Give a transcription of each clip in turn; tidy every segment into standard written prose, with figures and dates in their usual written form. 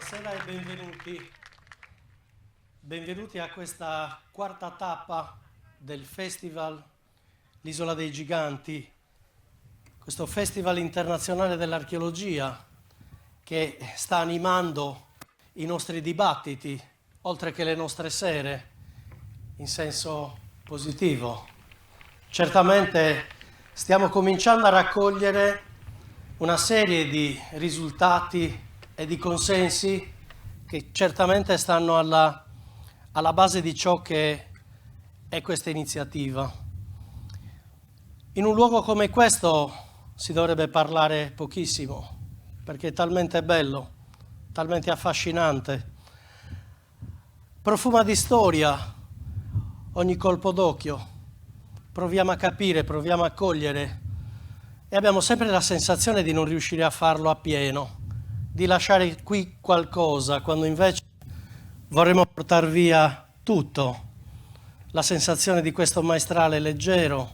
Buonasera e benvenuti. Benvenuti a questa quarta tappa del Festival L'Isola dei Giganti, questo Festival internazionale dell'archeologia che sta animando i nostri dibattiti, oltre che le nostre sere, in senso positivo. Certamente stiamo cominciando a raccogliere una serie di risultati e di consensi che certamente stanno alla base di ciò che è questa iniziativa. In un luogo come questo si dovrebbe parlare pochissimo, perché è talmente bello, talmente affascinante. Profuma di storia ogni colpo d'occhio. Proviamo a capire, proviamo a cogliere e abbiamo sempre la sensazione di non riuscire a farlo appieno, di lasciare qui qualcosa, quando invece vorremmo portare via tutto. La sensazione di questo maestrale leggero,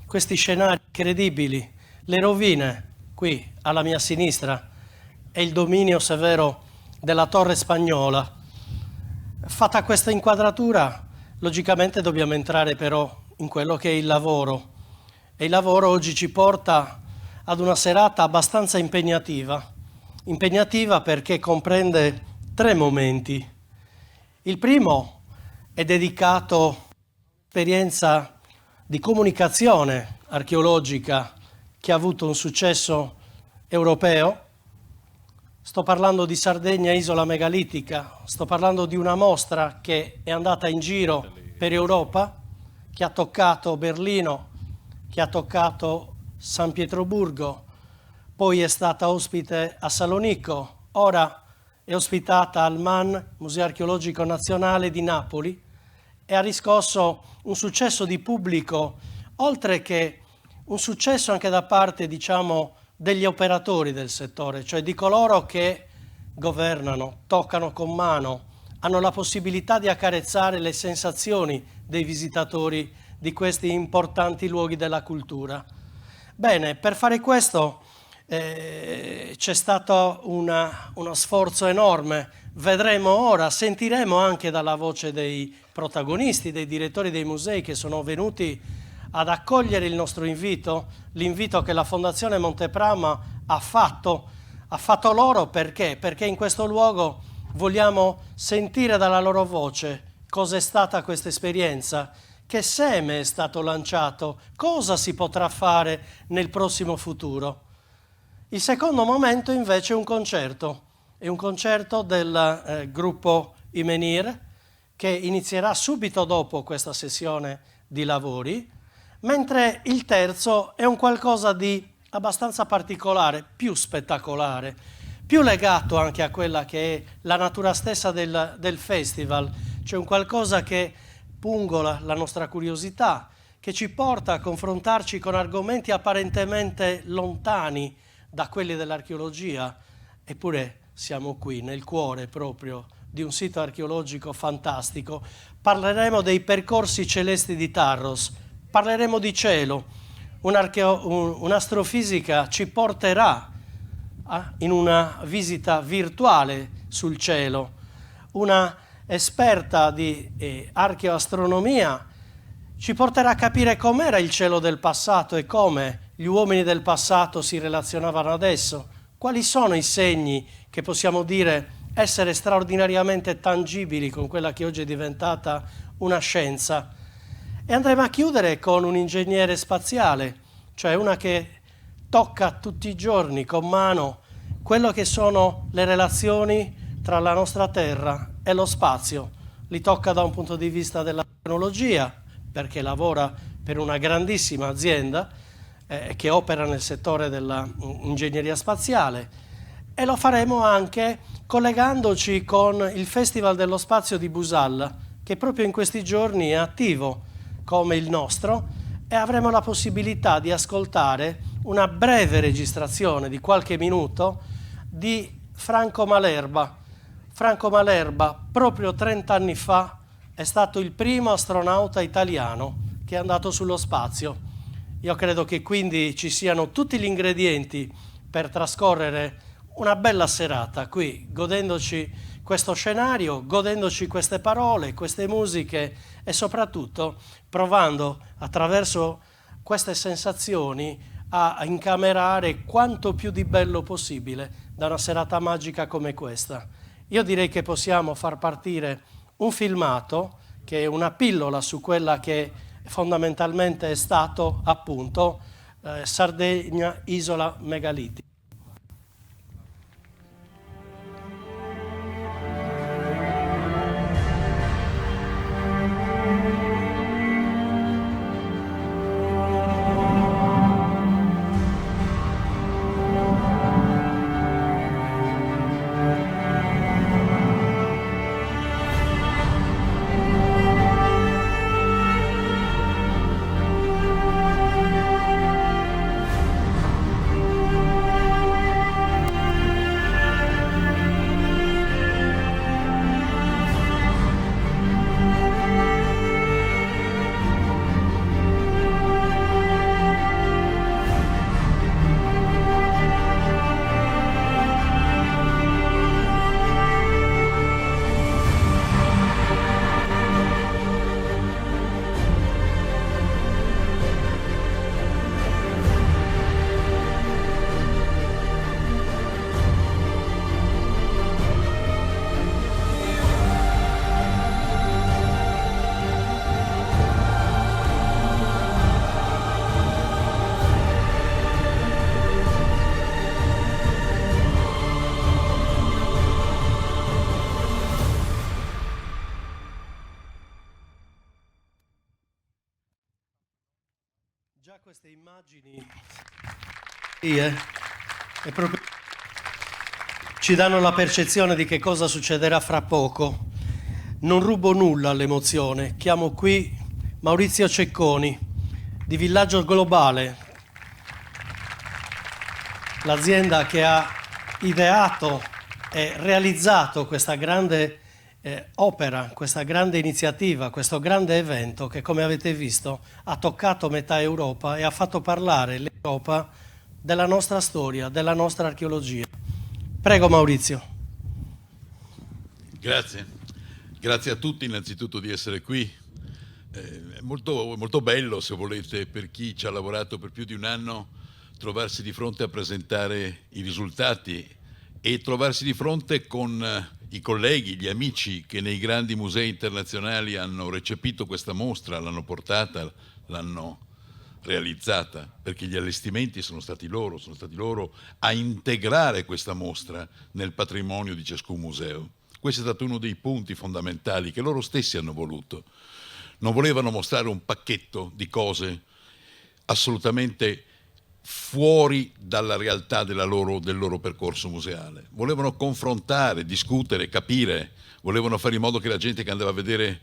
questi scenari incredibili, le rovine qui alla mia sinistra e il dominio severo della Torre Spagnola. Fatta questa inquadratura, logicamente dobbiamo entrare però in quello che è il lavoro. E il lavoro oggi ci porta ad una serata abbastanza impegnativa. Impegnativa perché comprende 3 momenti. Il primo è dedicato all'esperienza di comunicazione archeologica che ha avuto un successo europeo. Sto parlando di Sardegna, isola megalitica, sto parlando di una mostra che è andata in giro per Europa, che ha toccato Berlino, che ha toccato San Pietroburgo, poi è stata ospite a Salonicco, ora è ospitata al MAN, Museo Archeologico Nazionale di Napoli, e ha riscosso un successo di pubblico, oltre che un successo anche da parte, diciamo, degli operatori del settore, cioè di coloro che governano, toccano con mano, hanno la possibilità di accarezzare le sensazioni dei visitatori di questi importanti luoghi della cultura. Bene, per fare questo c'è stato uno sforzo enorme. Vedremo ora, sentiremo anche dalla voce dei protagonisti, dei direttori dei musei che sono venuti ad accogliere il nostro invito, l'invito che la Fondazione Monteprama ha fatto loro. Perché? Perché in questo luogo vogliamo sentire dalla loro voce cosa è stata questa esperienza, che seme è stato lanciato, cosa si potrà fare nel prossimo futuro. Il secondo momento invece è un concerto del gruppo Imenir che inizierà subito dopo questa sessione di lavori, mentre il terzo è un qualcosa di abbastanza particolare, più spettacolare, più legato anche a quella che è la natura stessa del festival, cioè un qualcosa che pungola la nostra curiosità, che ci porta a confrontarci con argomenti apparentemente lontani da quelli dell'archeologia, eppure siamo qui nel cuore proprio di un sito archeologico fantastico. Parleremo dei percorsi celesti di Tarros, parleremo di cielo. Un'astrofisica ci porterà in una visita virtuale sul cielo. Una esperta di archeoastronomia ci porterà a capire com'era il cielo del passato e come gli uomini del passato si relazionavano adesso, quali sono i segni che possiamo dire essere straordinariamente tangibili con quella che oggi è diventata una scienza. E andremo a chiudere con un ingegnere spaziale, cioè una che tocca tutti i giorni con mano quello che sono le relazioni tra la nostra Terra e lo spazio. Li tocca da un punto di vista della tecnologia, perché lavora per una grandissima azienda che opera nel settore dell'ingegneria spaziale, e lo faremo anche collegandoci con il Festival dello Spazio di Busalla, che proprio in questi giorni è attivo come il nostro, e avremo la possibilità di ascoltare una breve registrazione di qualche minuto di Franco Malerba. Franco Malerba, proprio 30 anni fa, è stato il primo astronauta italiano che è andato sullo spazio. Io credo che quindi ci siano tutti gli ingredienti per trascorrere una bella serata qui, godendoci questo scenario, godendoci queste parole, queste musiche e soprattutto provando attraverso queste sensazioni a incamerare quanto più di bello possibile da una serata magica come questa. Io direi che possiamo far partire un filmato che è una pillola su quella che fondamentalmente è stato appunto Sardegna, isola megalitica. Già queste immagini è proprio ci danno la percezione di che cosa succederà fra poco. Non rubo nulla all'emozione. Chiamo qui Maurizio Cecconi di Villaggio Globale, l'azienda che ha ideato e realizzato questa grande opera, questa grande iniziativa, questo grande evento che, come avete visto, ha toccato metà Europa e ha fatto parlare l'Europa della nostra storia, della nostra archeologia. Prego Maurizio. Grazie a tutti innanzitutto di essere qui. È molto bello, se volete, per chi ci ha lavorato per più di un anno, trovarsi di fronte a presentare i risultati e trovarsi di fronte con i colleghi, gli amici che nei grandi musei internazionali hanno recepito questa mostra, l'hanno portata, l'hanno realizzata, perché gli allestimenti sono stati loro a integrare questa mostra nel patrimonio di ciascun museo. Questo è stato uno dei punti fondamentali che loro stessi hanno voluto. Non volevano mostrare un pacchetto di cose assolutamente fuori dalla realtà del loro percorso museale. Volevano confrontare, discutere, capire, volevano fare in modo che la gente che andava a vedere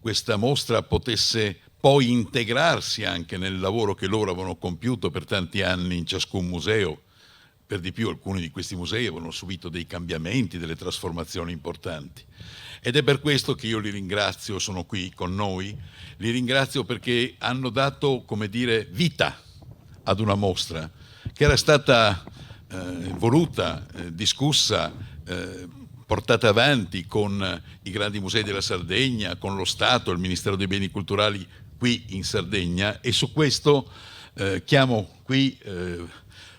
questa mostra potesse poi integrarsi anche nel lavoro che loro avevano compiuto per tanti anni in ciascun museo. Per di più alcuni di questi musei avevano subito dei cambiamenti, delle trasformazioni importanti. Ed è per questo che io li ringrazio, sono qui con noi, li ringrazio perché hanno dato, come dire, vita ad una mostra che era stata voluta, discussa, portata avanti con i grandi musei della Sardegna, con lo Stato, il Ministero dei Beni Culturali qui in Sardegna, e su questo chiamo qui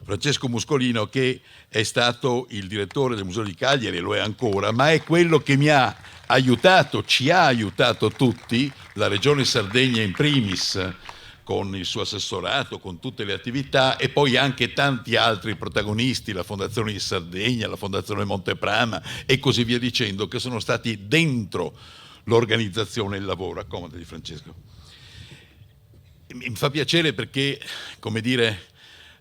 Francesco Muscolino, che è stato il direttore del Museo di Cagliari e lo è ancora, ma è quello che mi ha aiutato, ci ha aiutato tutti, la Regione Sardegna in primis, con il suo assessorato, con tutte le attività, e poi anche tanti altri protagonisti, la Fondazione di Sardegna, la Fondazione Monteprama e così via dicendo, che sono stati dentro l'organizzazione e il lavoro. Accomodati Francesco. Mi fa piacere perché, come dire,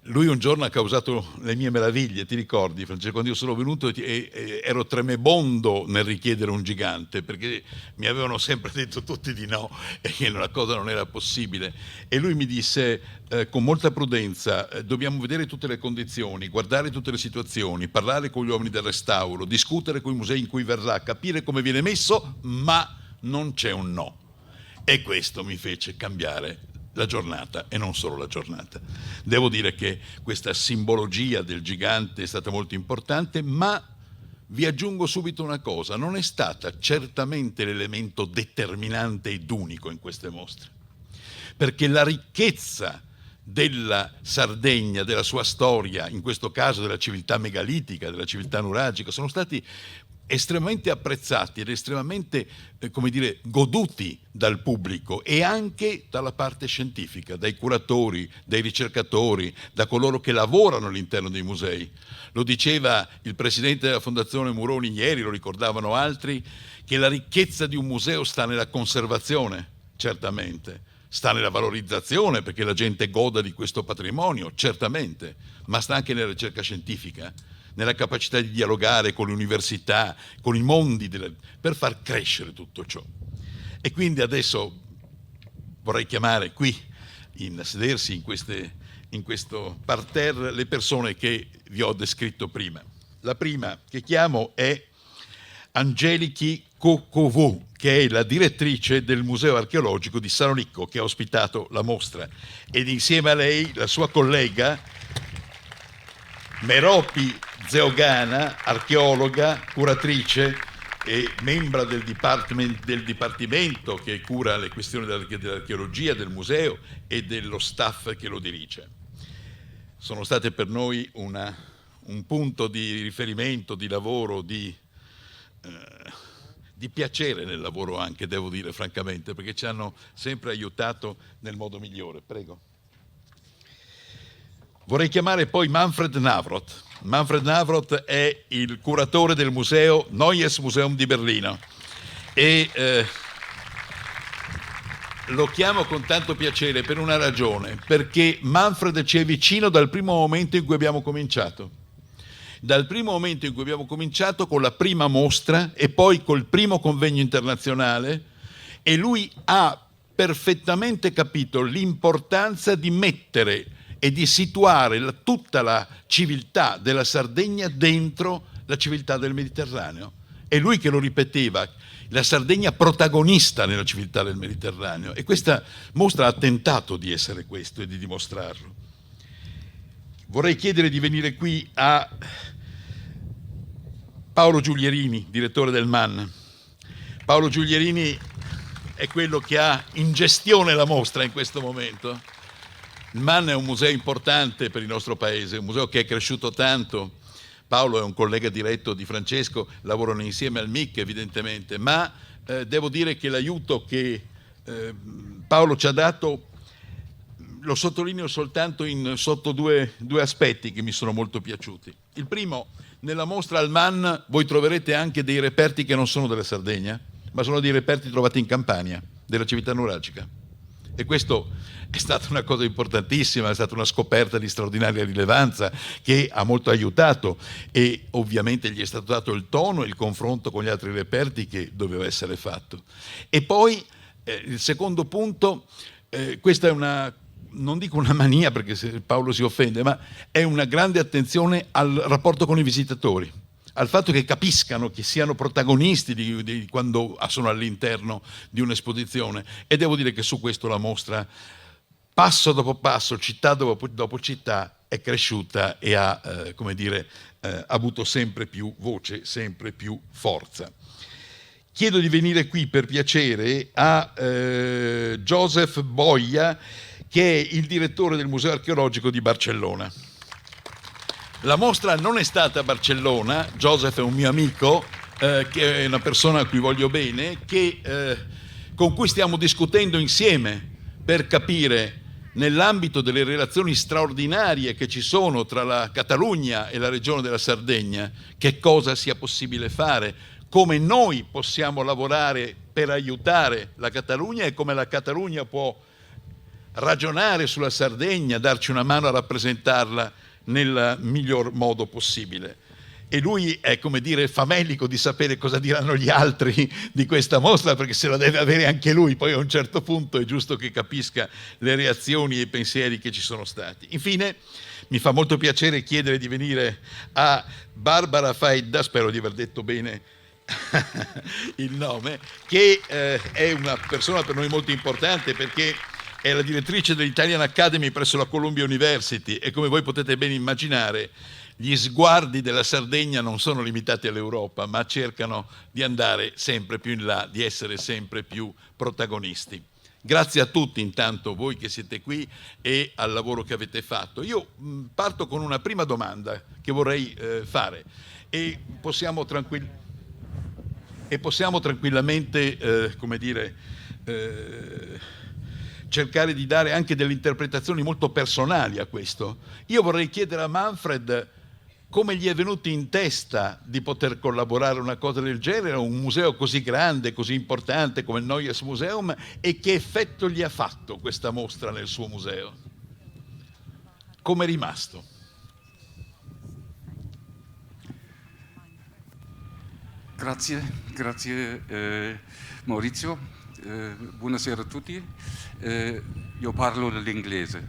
lui un giorno ha causato le mie meraviglie, ti ricordi Francesco? Quando io sono venuto ero tremebondo nel richiedere un gigante, perché mi avevano sempre detto tutti di no e che la cosa non era possibile, e lui mi disse con molta prudenza dobbiamo vedere tutte le condizioni, guardare tutte le situazioni, parlare con gli uomini del restauro, discutere con i musei in cui verrà, capire come viene messo, ma non c'è un no. E questo mi fece cambiare la giornata e non solo la giornata. Devo dire che questa simbologia del gigante è stata molto importante, ma vi aggiungo subito una cosa: non è stata certamente l'elemento determinante ed unico in queste mostre, perché la ricchezza della Sardegna, della sua storia, in questo caso della civiltà megalitica, della civiltà nuragica, sono stati estremamente apprezzati ed estremamente, come dire, goduti dal pubblico e anche dalla parte scientifica, dai curatori, dai ricercatori, da coloro che lavorano all'interno dei musei. Lo diceva il presidente della Fondazione Muroni ieri, lo ricordavano altri, che la ricchezza di un museo sta nella conservazione, certamente, sta nella valorizzazione perché la gente goda di questo patrimonio, certamente, ma sta anche nella ricerca scientifica, nella capacità di dialogare con le università, con i mondi, per far crescere tutto ciò. E quindi adesso vorrei chiamare qui, a sedersi in questo parterre, le persone che vi ho descritto prima. La prima che chiamo è Angeliki Kokovu, che è la direttrice del Museo Archeologico di Salonicco, che ha ospitato la mostra, ed insieme a lei la sua collega Meropi Zeogana, archeologa, curatrice e membra del dipartimento che cura le questioni dell'archeologia del museo e dello staff che lo dirige. Sono state per noi un punto di riferimento, di lavoro, di piacere nel lavoro anche, devo dire francamente, perché ci hanno sempre aiutato nel modo migliore. Prego. Vorrei chiamare poi Manfred Navroth. Manfred Navroth è il curatore del museo Neues Museum di Berlino e lo chiamo con tanto piacere per una ragione, perché Manfred ci è vicino dal primo momento in cui abbiamo cominciato. Dal primo momento in cui abbiamo cominciato con la prima mostra e poi col primo convegno internazionale, e lui ha perfettamente capito l'importanza di mettere e di situare tutta la civiltà della Sardegna dentro la civiltà del Mediterraneo. È lui che lo ripeteva, la Sardegna protagonista nella civiltà del Mediterraneo, e questa mostra ha tentato di essere questo e di dimostrarlo. Vorrei chiedere di venire qui a Paolo Giulierini, direttore del MAN. Paolo Giulierini è quello che ha in gestione la mostra in questo momento. Il MAN è un museo importante per il nostro paese, un museo che è cresciuto tanto. Paolo è un collega diretto di Francesco, lavorano insieme al MIC evidentemente, ma devo dire che l'aiuto che Paolo ci ha dato lo sottolineo soltanto sotto due aspetti che mi sono molto piaciuti. Il primo, nella mostra al MAN voi troverete anche dei reperti che non sono della Sardegna, ma sono dei reperti trovati in Campania, della civiltà nuragica. E questo è stata una cosa importantissima, è stata una scoperta di straordinaria rilevanza che ha molto aiutato, e ovviamente gli è stato dato il tono e il confronto con gli altri reperti che doveva essere fatto. E poi il secondo punto, questa è non dico una mania perché se Paolo si offende, ma è una grande attenzione al rapporto con i visitatori, al fatto che capiscano, che siano protagonisti di quando sono all'interno di un'esposizione. E devo dire che su questo la mostra, passo dopo passo, città dopo città, è cresciuta e ha avuto sempre più voce, sempre più forza. Chiedo di venire qui per piacere a Joseph Boia, che è il direttore del Museo Archeologico di Barcellona. La mostra non è stata a Barcellona. Joseph è un mio amico, che è una persona a cui voglio bene, con cui stiamo discutendo insieme per capire, nell'ambito delle relazioni straordinarie che ci sono tra la Catalogna e la regione della Sardegna, che cosa sia possibile fare, come noi possiamo lavorare per aiutare la Catalogna e come la Catalogna può ragionare sulla Sardegna, darci una mano a rappresentarla nel miglior modo possibile. E lui è, come dire, famelico di sapere cosa diranno gli altri di questa mostra, perché se la deve avere anche lui, poi a un certo punto è giusto che capisca le reazioni e i pensieri che ci sono stati. Infine, mi fa molto piacere chiedere di venire a Barbara Faedda, spero di aver detto bene il nome, che è una persona per noi molto importante, perché è la direttrice dell'Italian Academy presso la Columbia University e come voi potete ben immaginare gli sguardi della Sardegna non sono limitati all'Europa, ma cercano di andare sempre più in là, di essere sempre più protagonisti. Grazie a tutti intanto, voi che siete qui e al lavoro che avete fatto. Io parto con una prima domanda che vorrei fare e possiamo tranquillamente, come dire, cercare di dare anche delle interpretazioni molto personali a questo. Io vorrei chiedere a Manfred come gli è venuto in testa di poter collaborare a una cosa del genere, a un museo così grande, così importante come il Neues Museum, e che effetto gli ha fatto questa mostra nel suo museo? Come è rimasto? Grazie Maurizio, buonasera a tutti. Io parlo l'inglese.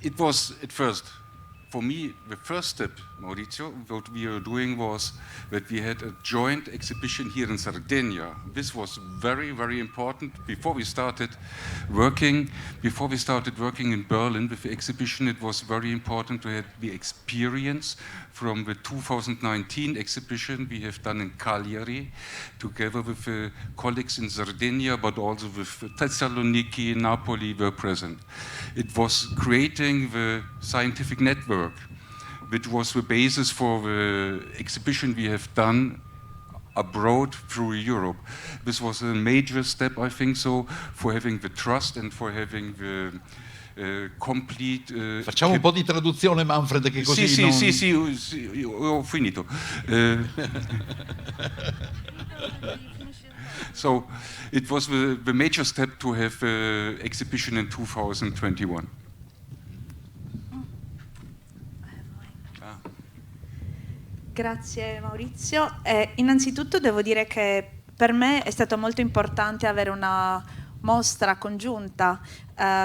It was at first, for me, the first step, Maurizio, what we were doing was that we had a joint exhibition here in Sardinia. This was very, very important. Before we started working in Berlin with the exhibition, it was very important to have the experience from the 2019 exhibition we have done in Cagliari, together with the colleagues in Sardinia, but also with Thessaloniki, Napoli were present. It was creating the scientific network, which was the basis for the exhibition we have done abroad through Europe. This was a major step, I think so, for having the trust and for having the complete... Facciamo un po' di traduzione, Manfred, che così sì, ho finito. So, it was the major step to have the exhibition in 2021. Grazie Maurizio. Innanzitutto devo dire che per me è stato molto importante avere una mostra congiunta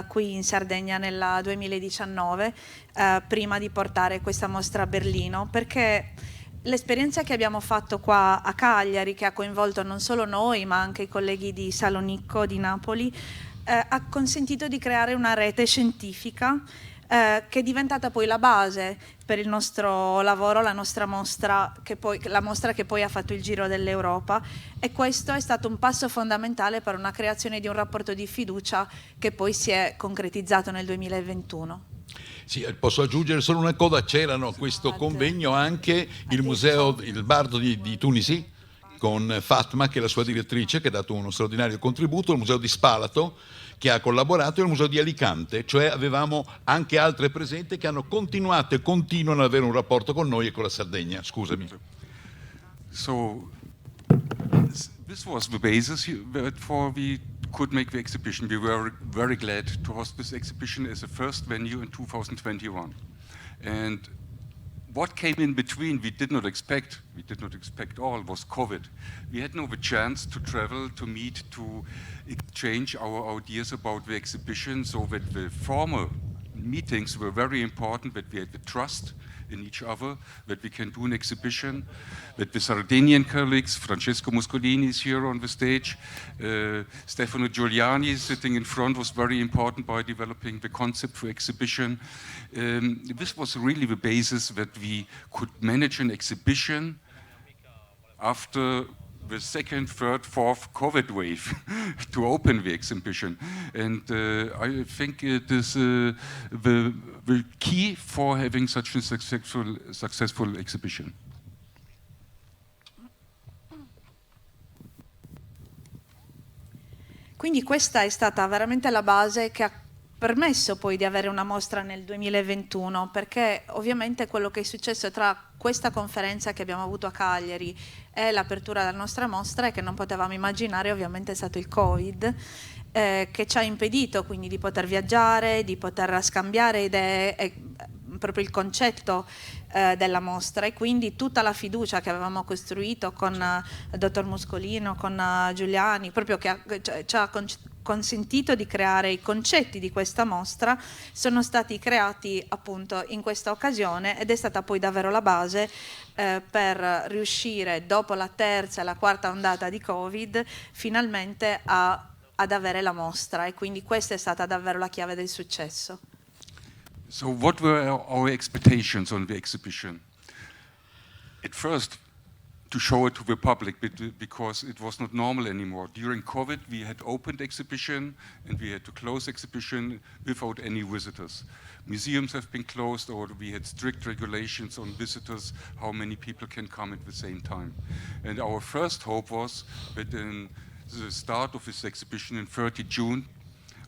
qui in Sardegna nel 2019 prima di portare questa mostra a Berlino, perché l'esperienza che abbiamo fatto qua a Cagliari, che ha coinvolto non solo noi ma anche i colleghi di Salonicco, di Napoli, ha consentito di creare una rete scientifica che è diventata poi la base per il nostro lavoro, la nostra mostra, la mostra che poi ha fatto il giro dell'Europa, e questo è stato un passo fondamentale per una creazione di un rapporto di fiducia che poi si è concretizzato nel 2021. Sì, posso aggiungere solo una cosa, c'erano a questo convegno anche il museo, il Bardo di Tunisi, con Fatma, che è la sua direttrice, che ha dato uno straordinario contributo, il museo di Spalato, che ha collaborato, e il museo di Alicante, cioè avevamo anche altre presenti che hanno continuato e continuano ad avere un rapporto con noi e con la Sardegna. Scusami. So, this was the basis for we could make the exhibition. We were very glad to host this exhibition as a first venue in 2021. And what came in between we did not expect all, was COVID. We had no chance to travel, to meet, to exchange our ideas about the exhibition, so that the formal meetings were very important, that we had the trust in each other, that we can do an exhibition, that the Sardinian colleagues, Francesco Muscolini is here on the stage, Stefano Giuliani sitting in front was very important by developing the concept for exhibition. This was really the basis that we could manage an exhibition after the second, third, fourth COVID wave to open the exhibition. And I think it is the key for having such a successful exhibition. Quindi questa è stata veramente la base che ha permesso poi di avere una mostra nel 2021, perché ovviamente quello che è successo tra questa conferenza che abbiamo avuto a Cagliari e l'apertura della nostra mostra è che non potevamo immaginare, ovviamente è stato il Covid, che ci ha impedito quindi di poter viaggiare, di poter scambiare idee, e proprio il concetto della mostra, e quindi tutta la fiducia che avevamo costruito con il dottor Muscolino, con Giuliani, proprio che ci ha consentito di creare i concetti di questa mostra, sono stati creati appunto in questa occasione, ed è stata poi davvero la base per riuscire, dopo la terza e la quarta ondata di Covid, finalmente a ad avere la mostra, e quindi questa è stata davvero la chiave del successo. So what were our expectations on the exhibition? At first, to show it to the public because it was not normal anymore. During COVID, we had opened exhibition and we had to close exhibition without any visitors. Museums have been closed, or we had strict regulations on visitors, how many people can come at the same time. And our first hope was that in the start of this exhibition in 30 June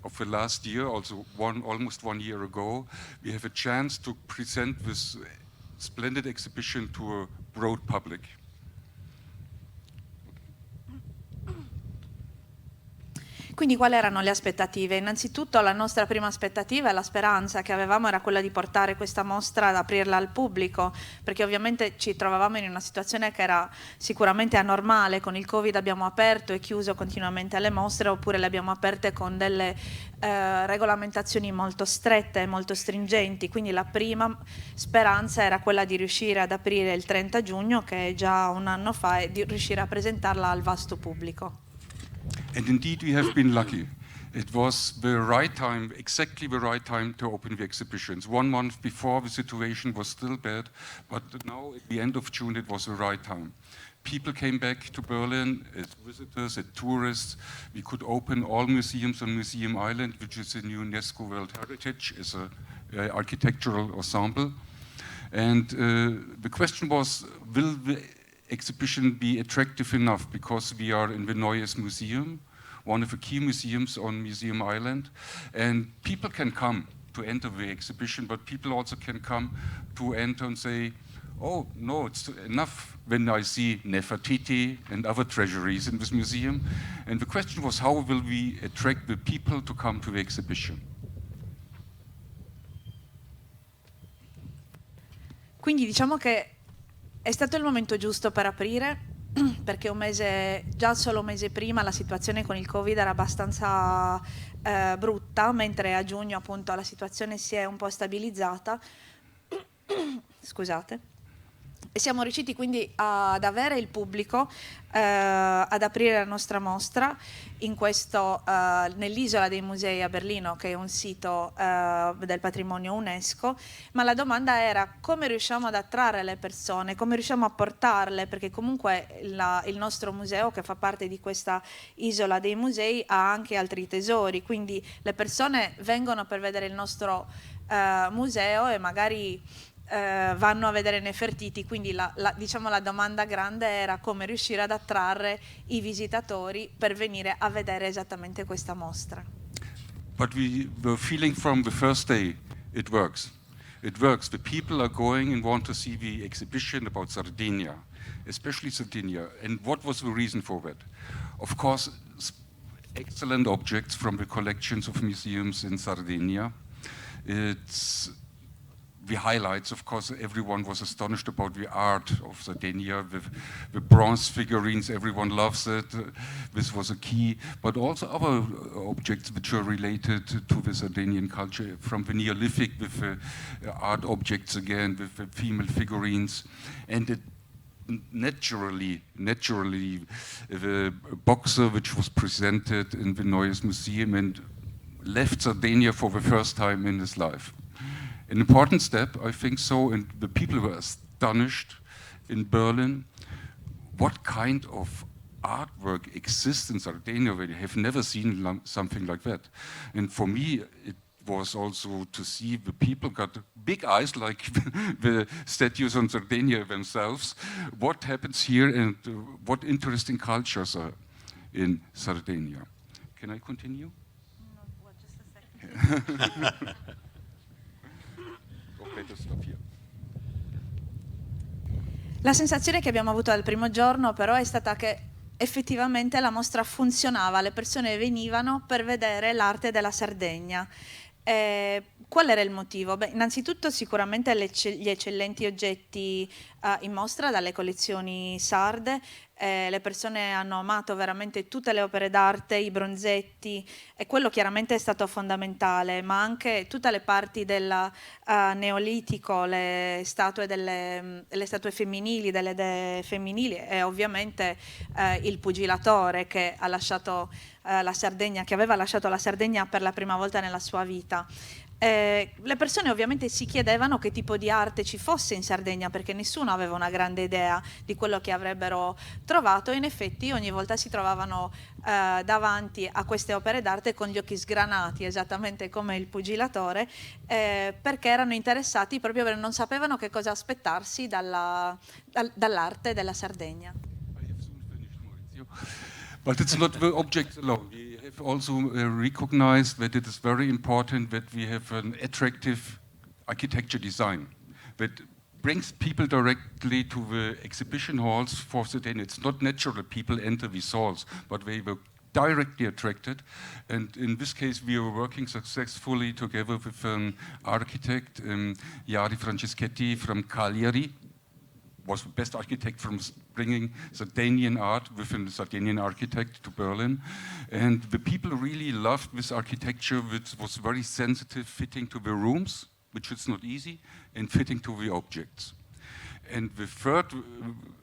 of the last year, also almost 1 year ago, we have a chance to present this splendid exhibition to a broad public. Quindi quali erano le aspettative? Innanzitutto la nostra prima aspettativa e la speranza che avevamo era quella di portare questa mostra ad aprirla al pubblico, perché ovviamente ci trovavamo in una situazione che era sicuramente anormale. Con il Covid abbiamo aperto e chiuso continuamente le mostre, oppure le abbiamo aperte con delle regolamentazioni molto strette e molto stringenti, quindi la prima speranza era quella di riuscire ad aprire il 30 giugno, che è già un anno fa, e di riuscire a presentarla al vasto pubblico. And indeed, we have been lucky. It was the right time, exactly the right time to open the exhibitions. 1 month before, the situation was still bad, but now at the end of June, it was the right time. People came back to Berlin as visitors, as tourists. We could open all museums on Museum Island, which is a UNESCO World Heritage, as an architectural ensemble. And the question was, will the exhibition be attractive enough, because we are in the Neues Museum, one of the key museums on Museum Island, and people can come to enter the exhibition, but people also can come to enter and say, oh, no, it's enough when I see Nefertiti and other treasuries in this museum. And the question was, how will we attract the people to come to the exhibition? Quindi diciamo che è stato il momento giusto per aprire, perché già solo un mese prima la situazione con il Covid era abbastanza brutta, mentre a giugno appunto la situazione si è un po' stabilizzata. Scusate. E siamo riusciti quindi ad avere il pubblico, ad aprire la nostra mostra nell'Isola dei Musei a Berlino, che è un sito del patrimonio UNESCO, ma la domanda era come riusciamo ad attrarre le persone, come riusciamo a portarle, perché comunque il nostro museo, che fa parte di questa Isola dei Musei, ha anche altri tesori, quindi le persone vengono per vedere il nostro museo e magari vanno a vedere Nefertiti, quindi diciamo la domanda grande era come riuscire ad attrarre i visitatori per venire a vedere esattamente questa mostra. But we were feeling from the first day, it works. It works. The people are going and want to see the exhibition about Sardinia, especially Sardinia. And what was the reason for that? Of course, excellent objects from the collections of museums in Sardinia. It's the highlights, of course, everyone was astonished about the art of Sardinia, the bronze figurines, everyone loves it. This was a key, but also other objects which are related to the Sardinian culture, from the Neolithic with art objects again, with the female figurines. And it naturally, the boxer which was presented in the Neues Museum and left Sardinia for the first time in his life. An important step, I think so, and the people were astonished in Berlin what kind of artwork exists in Sardinia. They have never seen something like that. And for me, it was also to see the people got big eyes like the statues on Sardinia themselves. What happens here and what interesting cultures are in Sardinia. Can I continue? No, well, just a second. La sensazione che abbiamo avuto dal primo giorno però è stata che effettivamente la mostra funzionava, le persone venivano per vedere l'arte della Sardegna. Qual era il motivo? Beh, innanzitutto sicuramente gli eccellenti oggetti in mostra dalle collezioni sarde. Le persone hanno amato veramente tutte le opere d'arte, i bronzetti, e quello chiaramente è stato fondamentale, ma anche tutte le parti del neolitico, le statue femminili, delle dee femminili, e ovviamente il pugilatore che ha lasciato la Sardegna, che aveva lasciato la Sardegna per la prima volta nella sua vita. Le persone ovviamente si chiedevano che tipo di arte ci fosse in Sardegna, perché nessuno aveva una grande idea di quello che avrebbero trovato, e in effetti ogni volta si trovavano davanti a queste opere d'arte con gli occhi sgranati, esattamente come il pugilatore, perché erano interessati proprio perché non sapevano che cosa aspettarsi dall'arte della Sardegna. But it's not the objects alone. We have also recognized that it is very important that we have an attractive architecture design that brings people directly to the exhibition halls for Sardinia. It's not natural that people enter these halls, but they were directly attracted. And in this case, we are working successfully together with an architect, Jari Franceschetti from Cagliari, was the best architect from bringing Sardinian art with a Sardinian architect to Berlin. And the people really loved this architecture, which was very sensitive, fitting to the rooms, which is not easy, and fitting to the objects. And the third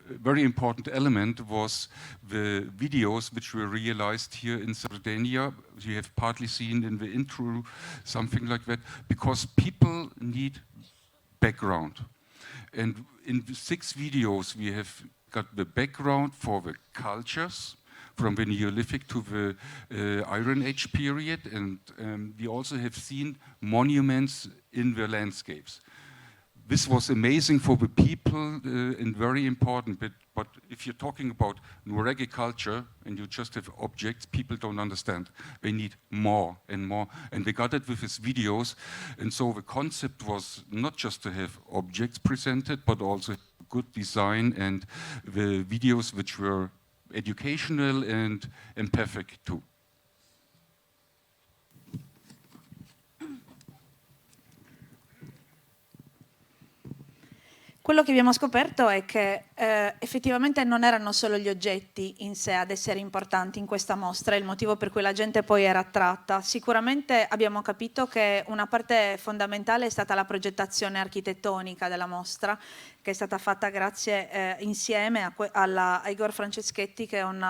very important element was the videos which were realized here in Sardinia. You have partly seen in the intro something like that, because people need background. And in the 6 videos, we have got the background for the cultures from the Neolithic to the Iron Age period, and we also have seen monuments in the landscapes. This was amazing for the people and very important, but if you're talking about Nuregi culture and you just have objects, people don't understand. They need more and more, and they got it with his videos. And so the concept was not just to have objects presented, but also good design and the videos which were educational and empathic too. Quello che abbiamo scoperto è che effettivamente non erano solo gli oggetti in sé ad essere importanti in questa mostra, il motivo per cui la gente poi era attratta. Sicuramente abbiamo capito che una parte fondamentale è stata la progettazione architettonica della mostra, che è stata fatta grazie insieme a Igor Franceschetti, che è un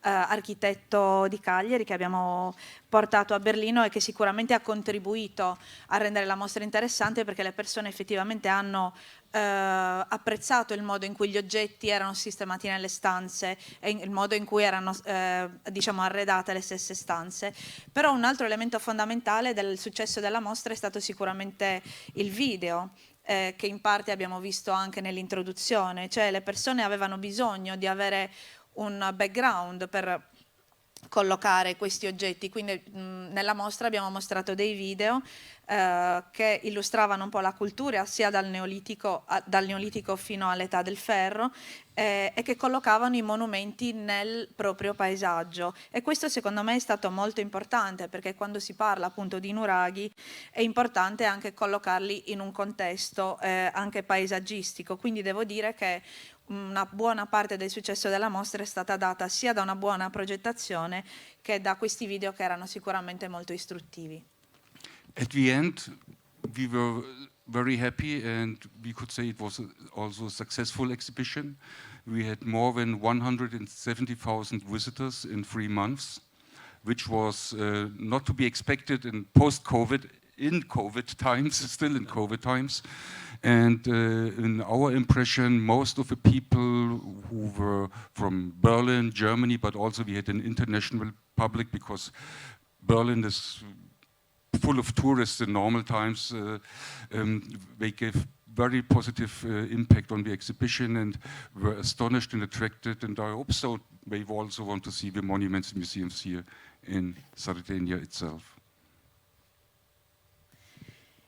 architetto di Cagliari che abbiamo portato a Berlino e che sicuramente ha contribuito a rendere la mostra interessante, perché le persone effettivamente hanno apprezzato il modo in cui gli oggetti erano sistemati nelle stanze e il modo in cui erano diciamo arredate le stesse stanze. Però un altro elemento fondamentale del successo della mostra è stato sicuramente il video, che in parte abbiamo visto anche nell'introduzione, cioè le persone avevano bisogno di avere un background per collocare questi oggetti, quindi nella mostra abbiamo mostrato dei video che illustravano un po' la cultura sia dal Neolitico fino all'età del ferro, e che collocavano i monumenti nel proprio paesaggio, e questo secondo me è stato molto importante, perché quando si parla appunto di nuraghi è importante anche collocarli in un contesto anche paesaggistico, quindi devo dire che una buona parte del successo della mostra è stata data sia da una buona progettazione che da questi video che erano sicuramente molto istruttivi. At the end, we were very happy, and we could say it was also a successful exhibition. We had more than 170,000 visitors in 3 months, which was not to be expected in post-COVID, in COVID times, still in COVID times. And in our impression, most of the people who were from Berlin, Germany, but also we had an international public, because Berlin is full of tourists in normal times. They gave very positive impact on the exhibition and were astonished and attracted, and I hope so they also want to see the monuments and museums here in Sardinia itself.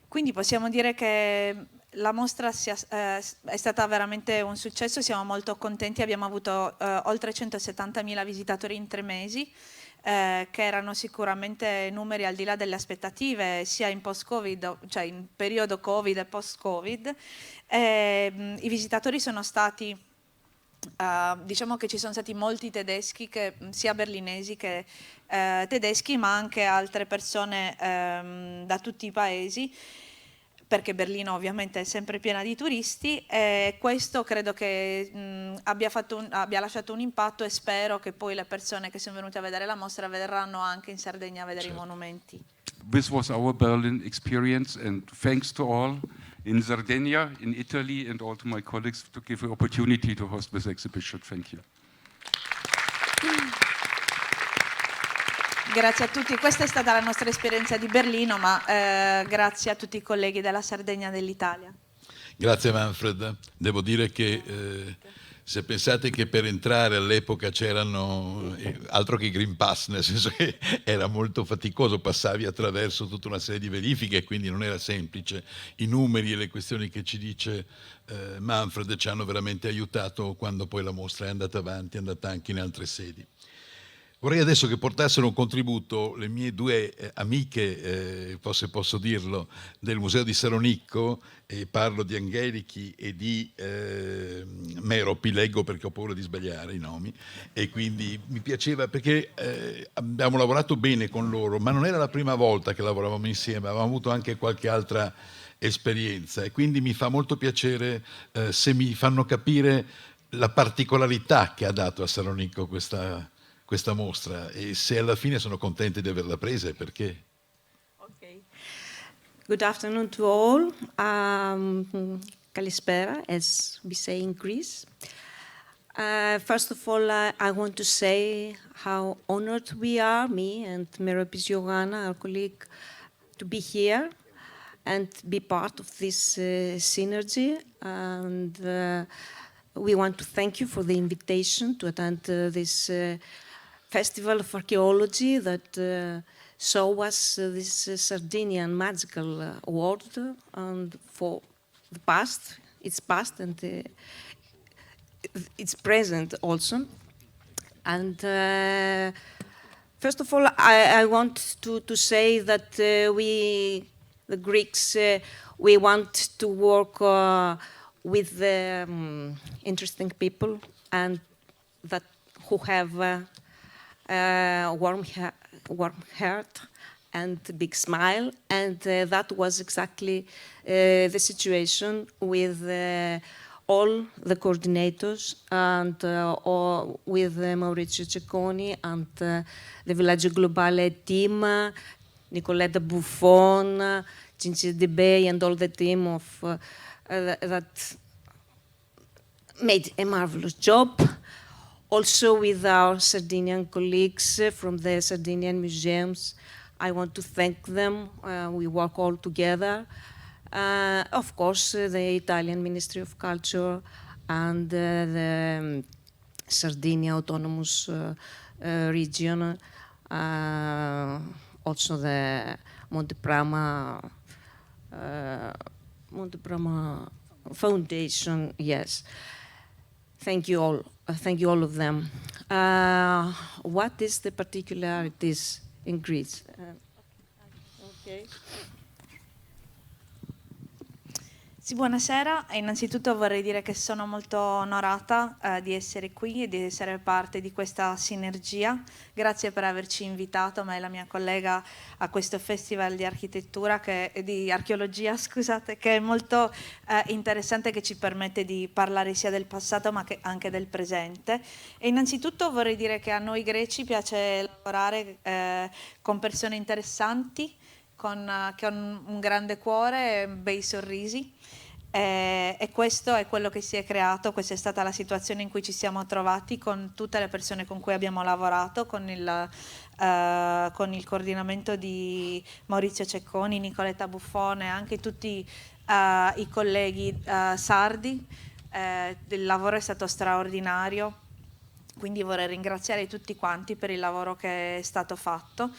Quindi possiamo dire che la mostra è stata veramente un successo, siamo molto contenti, abbiamo avuto oltre 170.000 visitatori in 3 mesi. che erano sicuramente numeri al di là delle aspettative, sia in post-Covid, cioè in periodo Covid e post-Covid. I visitatori sono stati, diciamo che ci sono stati molti tedeschi, sia berlinesi che tedeschi, ma anche altre persone da tutti i paesi, perché Berlino ovviamente è sempre piena di turisti, e questo credo che abbia lasciato un impatto, e spero che poi le persone che sono venute a vedere la mostra verranno anche in Sardegna a vedere i monumenti. This was our Berlin experience, and thanks to all in Sardinia, in Italy, and all to my colleagues to give the opportunity to host this exhibition. Thank you. Grazie a tutti, questa è stata la nostra esperienza di Berlino, ma grazie a tutti i colleghi della Sardegna e dell'Italia. Grazie Manfred. Devo dire che se pensate che per entrare all'epoca c'erano altro che Green Pass, nel senso che era molto faticoso, passavi attraverso tutta una serie di verifiche, quindi non era semplice. I numeri e le questioni che ci dice Manfred ci hanno veramente aiutato quando poi la mostra è andata avanti, è andata anche in altre sedi. Vorrei adesso che portassero un contributo le mie due amiche, se posso dirlo, del Museo di Saronicco, e parlo di Angelichi e di Meropi, leggo perché ho paura di sbagliare i nomi, e quindi mi piaceva perché abbiamo lavorato bene con loro, ma non era la prima volta che lavoravamo insieme, avevamo avuto anche qualche altra esperienza, e quindi mi fa molto piacere se mi fanno capire la particolarità che ha dato a Saronicco questa mostra, e se alla fine sono contenti di averla presa e perché. Okay. Good afternoon to all. Kalispera, as we say in Greece. First of all, I want to say how honored we are, me and Meropis Ioanna, our colleague, to be here and be part of this synergy. And we want to thank you for the invitation to attend this Festival of Archaeology that show us this Sardinian magical world, and for the past, its past and its present also. And first of all, I want to say that we, the Greeks, we want to work with interesting people, and that who have warm heart and big smile, and that was exactly the situation with all the coordinators, and with Maurizio Cecconi and the Villaggio Globale team, Nicoletta Buffon, Cinzia De Bay, and all the team of that made a marvelous job. Also with our Sardinian colleagues from the Sardinian museums, I want to thank them. We work all together. Of course, the Italian Ministry of Culture and the Sardinia Autonomous Region, also the Monte Prama Foundation, yes. Thank you all. Thank you all of them. What is the particularities in Greece? Okay. Sì, buonasera. Innanzitutto vorrei dire che sono molto onorata di essere qui e di essere parte di questa sinergia. Grazie per averci invitato, me e la mia collega, a questo festival di architettura, di archeologia, scusate, che è molto interessante, che ci permette di parlare sia del passato ma anche del presente. E innanzitutto vorrei dire che a noi greci piace lavorare con persone interessanti, che hanno un grande cuore e bei sorrisi, e questo è quello che si è creato. Questa è stata la situazione in cui ci siamo trovati con tutte le persone con cui abbiamo lavorato, con il coordinamento di Maurizio Cecconi, Nicoletta Buffone, anche tutti i colleghi sardi. Il lavoro è stato straordinario, quindi vorrei ringraziare tutti quanti per il lavoro che è stato fatto,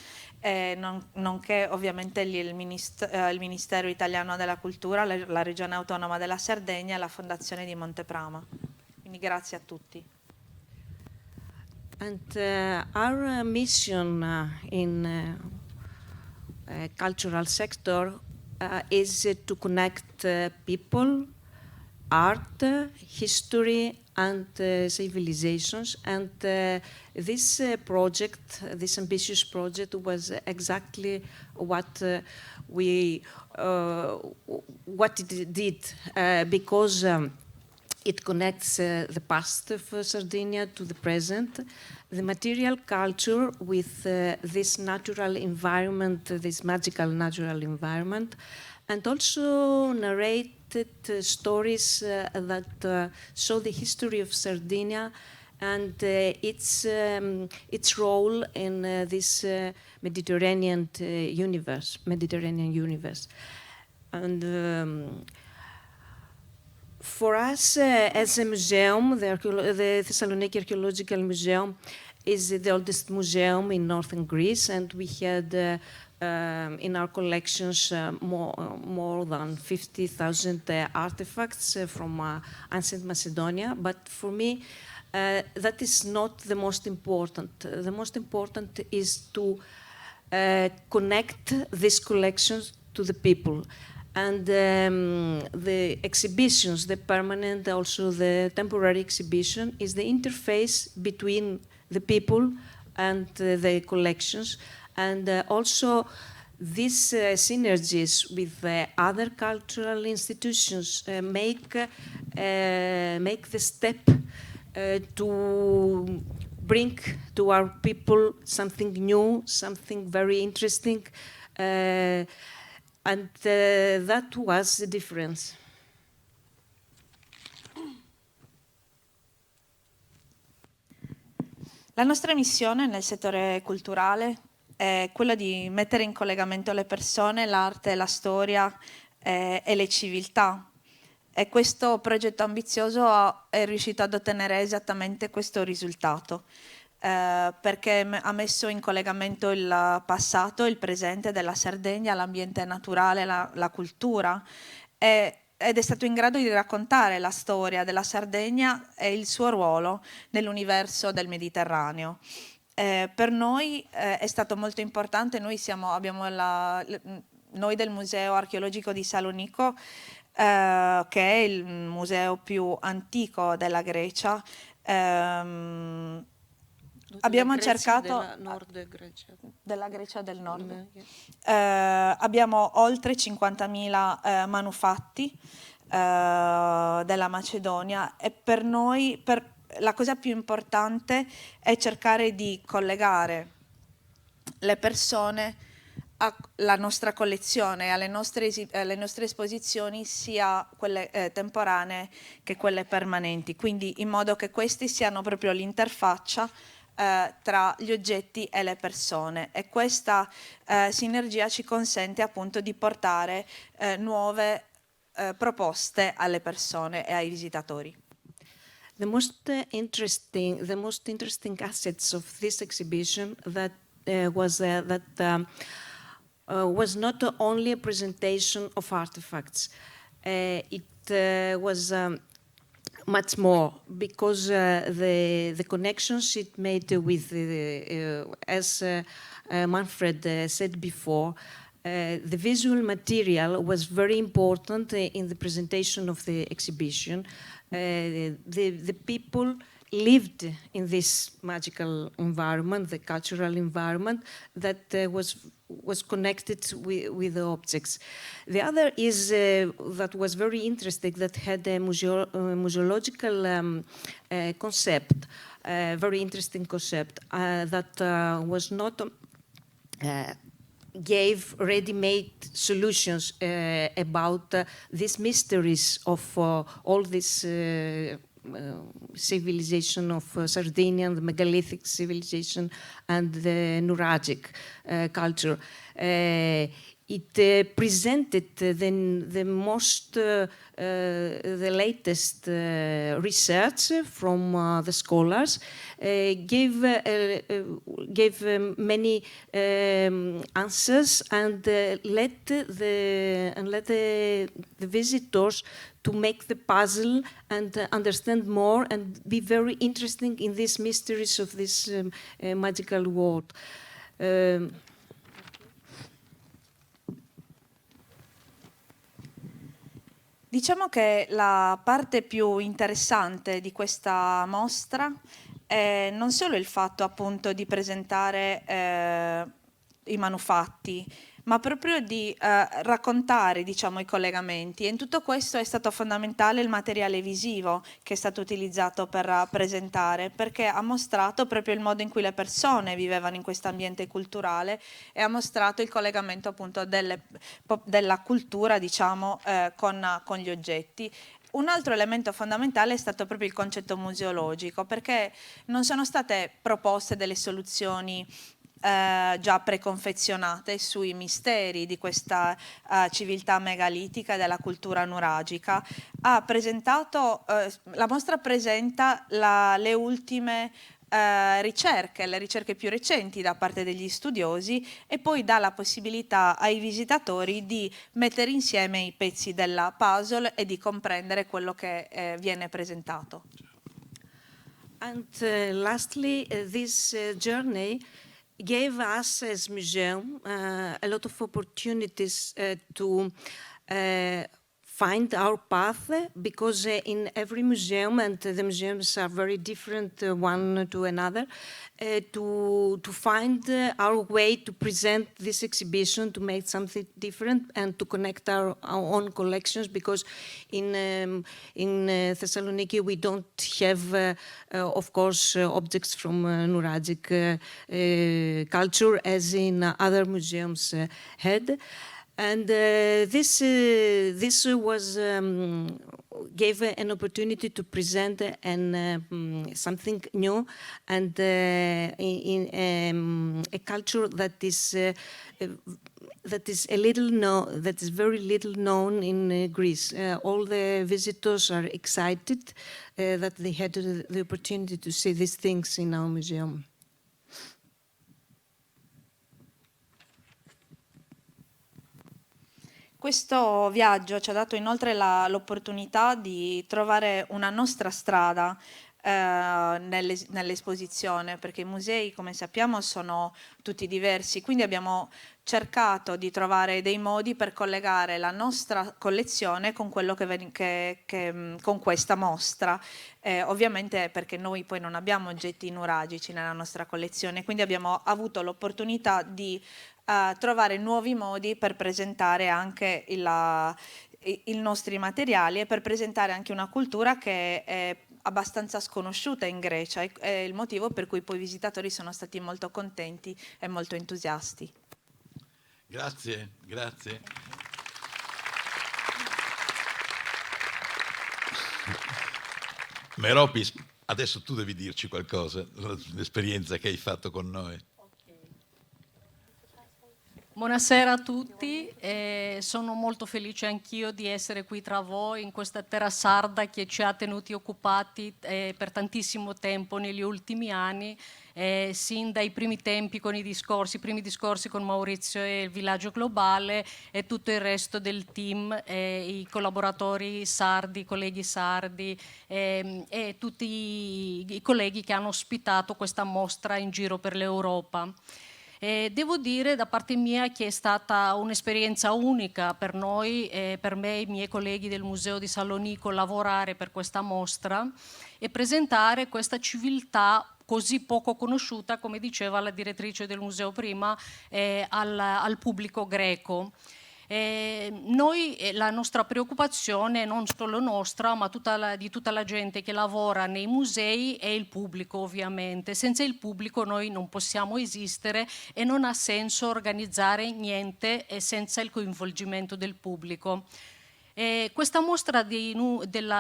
nonché ovviamente il Ministero Italiano della Cultura, la Regione Autonoma della Sardegna e la Fondazione di Monte Prama. Quindi grazie a tutti. And our mission in cultural sector is to connect people, art, history, and civilizations. And this project, this ambitious project, was exactly what it did, because it connects the past of Sardinia to the present, the material culture with this natural environment, this magical natural environment, and also narrated stories that show the history of Sardinia and its role in this Mediterranean universe. And for us, as a museum, the Thessaloniki Archaeological Museum is the oldest museum in northern Greece, and we had in our collections more than 50,000 artifacts from ancient Macedonia. But for me, that is not the most important. The most important is to connect these collections to the people. And the exhibitions, the permanent, also the temporary exhibition, is the interface between the people and the collections. And also these synergies with other cultural institutions make the step to bring to our people something new, something very interesting. And that was the difference. La nostra missione nel settore culturale è quella di mettere in collegamento le persone, l'arte, la storia e le civiltà. E questo progetto ambizioso è riuscito ad ottenere esattamente questo risultato. Perché ha messo in collegamento il passato, il presente della Sardegna, l'ambiente naturale, la cultura, ed è stato in grado di raccontare la storia della Sardegna e il suo ruolo nell'universo del Mediterraneo. Per noi è stato molto importante, noi del Museo Archeologico di Salonico, che è il museo più antico della Grecia, abbiamo cercato della Grecia del Nord. Abbiamo oltre 50.000 manufatti della Macedonia, e per noi la cosa più importante è cercare di collegare le persone alla nostra collezione, alle nostre esposizioni, sia quelle temporanee che quelle permanenti, quindi in modo che questi siano proprio l'interfaccia tra gli oggetti e le persone, e questa sinergia ci consente appunto di portare nuove proposte alle persone e ai visitatori. The most interesting assets of this exhibition was not only a presentation of artifacts. It was much more, because the connections it made with, as Manfred said before, the visual material was very important in the presentation of the exhibition. The people lived in this magical environment, the cultural environment that was connected with the objects. The other is that was very interesting, that had a museological concept, very interesting concept, that was not gave ready-made solutions about these mysteries of all this civilization of Sardinia, the megalithic civilization, and the Nuragic culture. it presented the latest research from the scholars, gave many answers, and let the visitors to make the puzzle and understand more and be very interesting in these mysteries of this magical world. Diciamo che la parte più interessante di questa mostra è non solo il fatto appunto di presentare i manufatti, ma proprio di raccontare, diciamo, i collegamenti. E in tutto questo è stato fondamentale il materiale visivo che è stato utilizzato per presentare, perché ha mostrato proprio il modo in cui le persone vivevano in questo ambiente culturale e ha mostrato il collegamento appunto della cultura, diciamo, con gli oggetti. Un altro elemento fondamentale è stato proprio il concetto museologico, perché non sono state proposte delle soluzioni già preconfezionate sui misteri di questa civiltà megalitica e della cultura nuragica. La mostra presenta le ultime ricerche, le ricerche più recenti da parte degli studiosi, e poi dà la possibilità ai visitatori di mettere insieme i pezzi della puzzle e di comprendere quello che viene presentato. And lastly, this journey gave us as museum a lot of opportunities to find our path, because in every museum, and the museums are very different one to another, to find our way to present this exhibition, to make something different and to connect our own collections, because in Thessaloniki we don't have, of course, objects from Nuragic culture as in other museums had. And this was gave an opportunity to present something new, and in a culture that is very little known in Greece. All the visitors are excited that they had the opportunity to see these things in our museum. Questo viaggio ci ha dato inoltre l'opportunità di trovare una nostra strada nell'esposizione, perché i musei, come sappiamo, sono tutti diversi, quindi abbiamo cercato di trovare dei modi per collegare la nostra collezione con quello con questa mostra, ovviamente perché noi poi non abbiamo oggetti nuragici nella nostra collezione, quindi abbiamo avuto l'opportunità di trovare nuovi modi per presentare anche i nostri materiali e per presentare anche una cultura che è abbastanza sconosciuta in Grecia, è il motivo per cui poi i visitatori sono stati molto contenti e molto entusiasti. Grazie, grazie. Meropis, adesso tu devi dirci qualcosa sull'esperienza che hai fatto con noi. Buonasera a tutti, sono molto felice anch'io di essere qui tra voi in questa terra sarda che ci ha tenuti occupati per tantissimo tempo negli ultimi anni, sin dai primi tempi con i primi discorsi con Maurizio e il Villaggio Globale e tutto il resto del team, i collaboratori sardi, i colleghi sardi e tutti i colleghi che hanno ospitato questa mostra in giro per l'Europa. Devo dire da parte mia che è stata un'esperienza unica per noi, per me e i miei colleghi del Museo di Salonico, lavorare per questa mostra e presentare questa civiltà così poco conosciuta, come diceva la direttrice del museo prima, al pubblico greco. La nostra preoccupazione, non solo nostra, ma di tutta la gente che lavora nei musei, è il pubblico, ovviamente. Senza il pubblico noi non possiamo esistere e non ha senso organizzare niente senza il coinvolgimento del pubblico. Questa mostra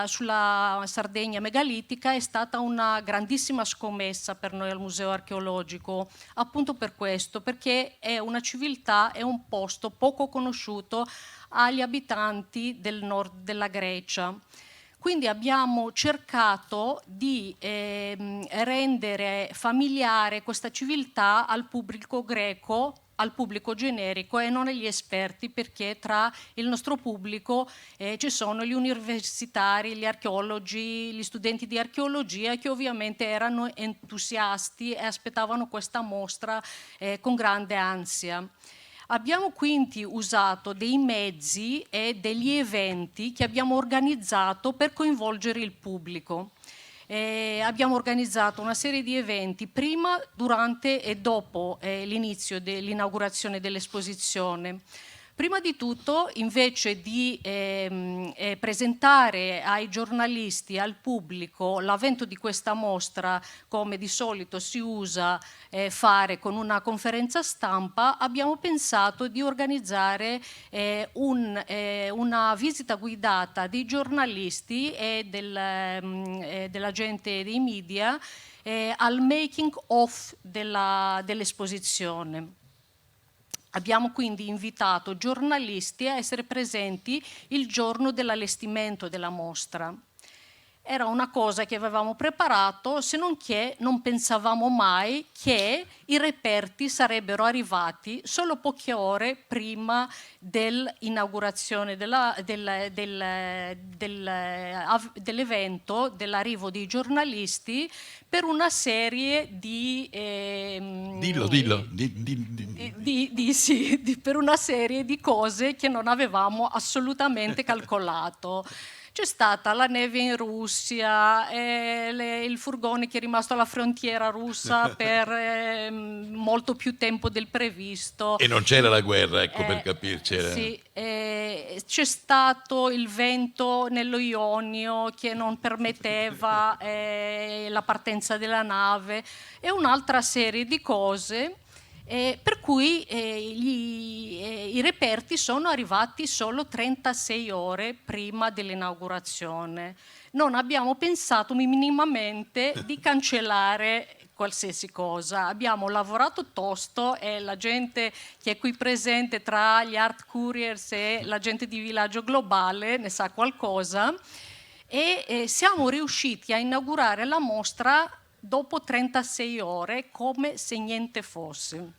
sulla Sardegna megalitica è stata una grandissima scommessa per noi al Museo Archeologico, appunto per questo, perché è una civiltà, è un posto poco conosciuto agli abitanti del nord della Grecia. Quindi abbiamo cercato di rendere familiare questa civiltà al pubblico greco, al pubblico generico e non agli esperti, perché tra il nostro pubblico ci sono gli universitari, gli archeologi, gli studenti di archeologia che ovviamente erano entusiasti e aspettavano questa mostra con grande ansia. Abbiamo quindi usato dei mezzi e degli eventi che abbiamo organizzato per coinvolgere il pubblico. Abbiamo organizzato una serie di eventi prima, durante e dopo l'inizio dell'inaugurazione dell'esposizione. Prima di tutto, invece di presentare ai giornalisti, al pubblico, l'avvento di questa mostra, come di solito si usa fare con una conferenza stampa, abbiamo pensato di organizzare una visita guidata dei giornalisti e della gente dei media al making of dell'esposizione. Abbiamo quindi invitato giornalisti a essere presenti il giorno dell'allestimento della mostra. Era una cosa che avevamo preparato, se non che non pensavamo mai che i reperti sarebbero arrivati solo poche ore prima dell'inaugurazione dell'evento, dell'arrivo dei giornalisti, per una serie di per una serie di cose che non avevamo assolutamente calcolato. C'è stata la neve in Russia, il furgone che è rimasto alla frontiera russa per molto più tempo del previsto. E non c'era la guerra, ecco, per capirci. Sì, c'è stato il vento nello Ionio che non permetteva la partenza della nave e un'altra serie di cose. Per cui i reperti sono arrivati solo 36 ore prima dell'inaugurazione. Non abbiamo pensato minimamente di cancellare qualsiasi cosa. Abbiamo lavorato tosto e la gente che è qui presente tra gli art couriers e la gente di Villaggio Globale ne sa qualcosa e siamo riusciti a inaugurare la mostra dopo 36 ore, come se niente fosse.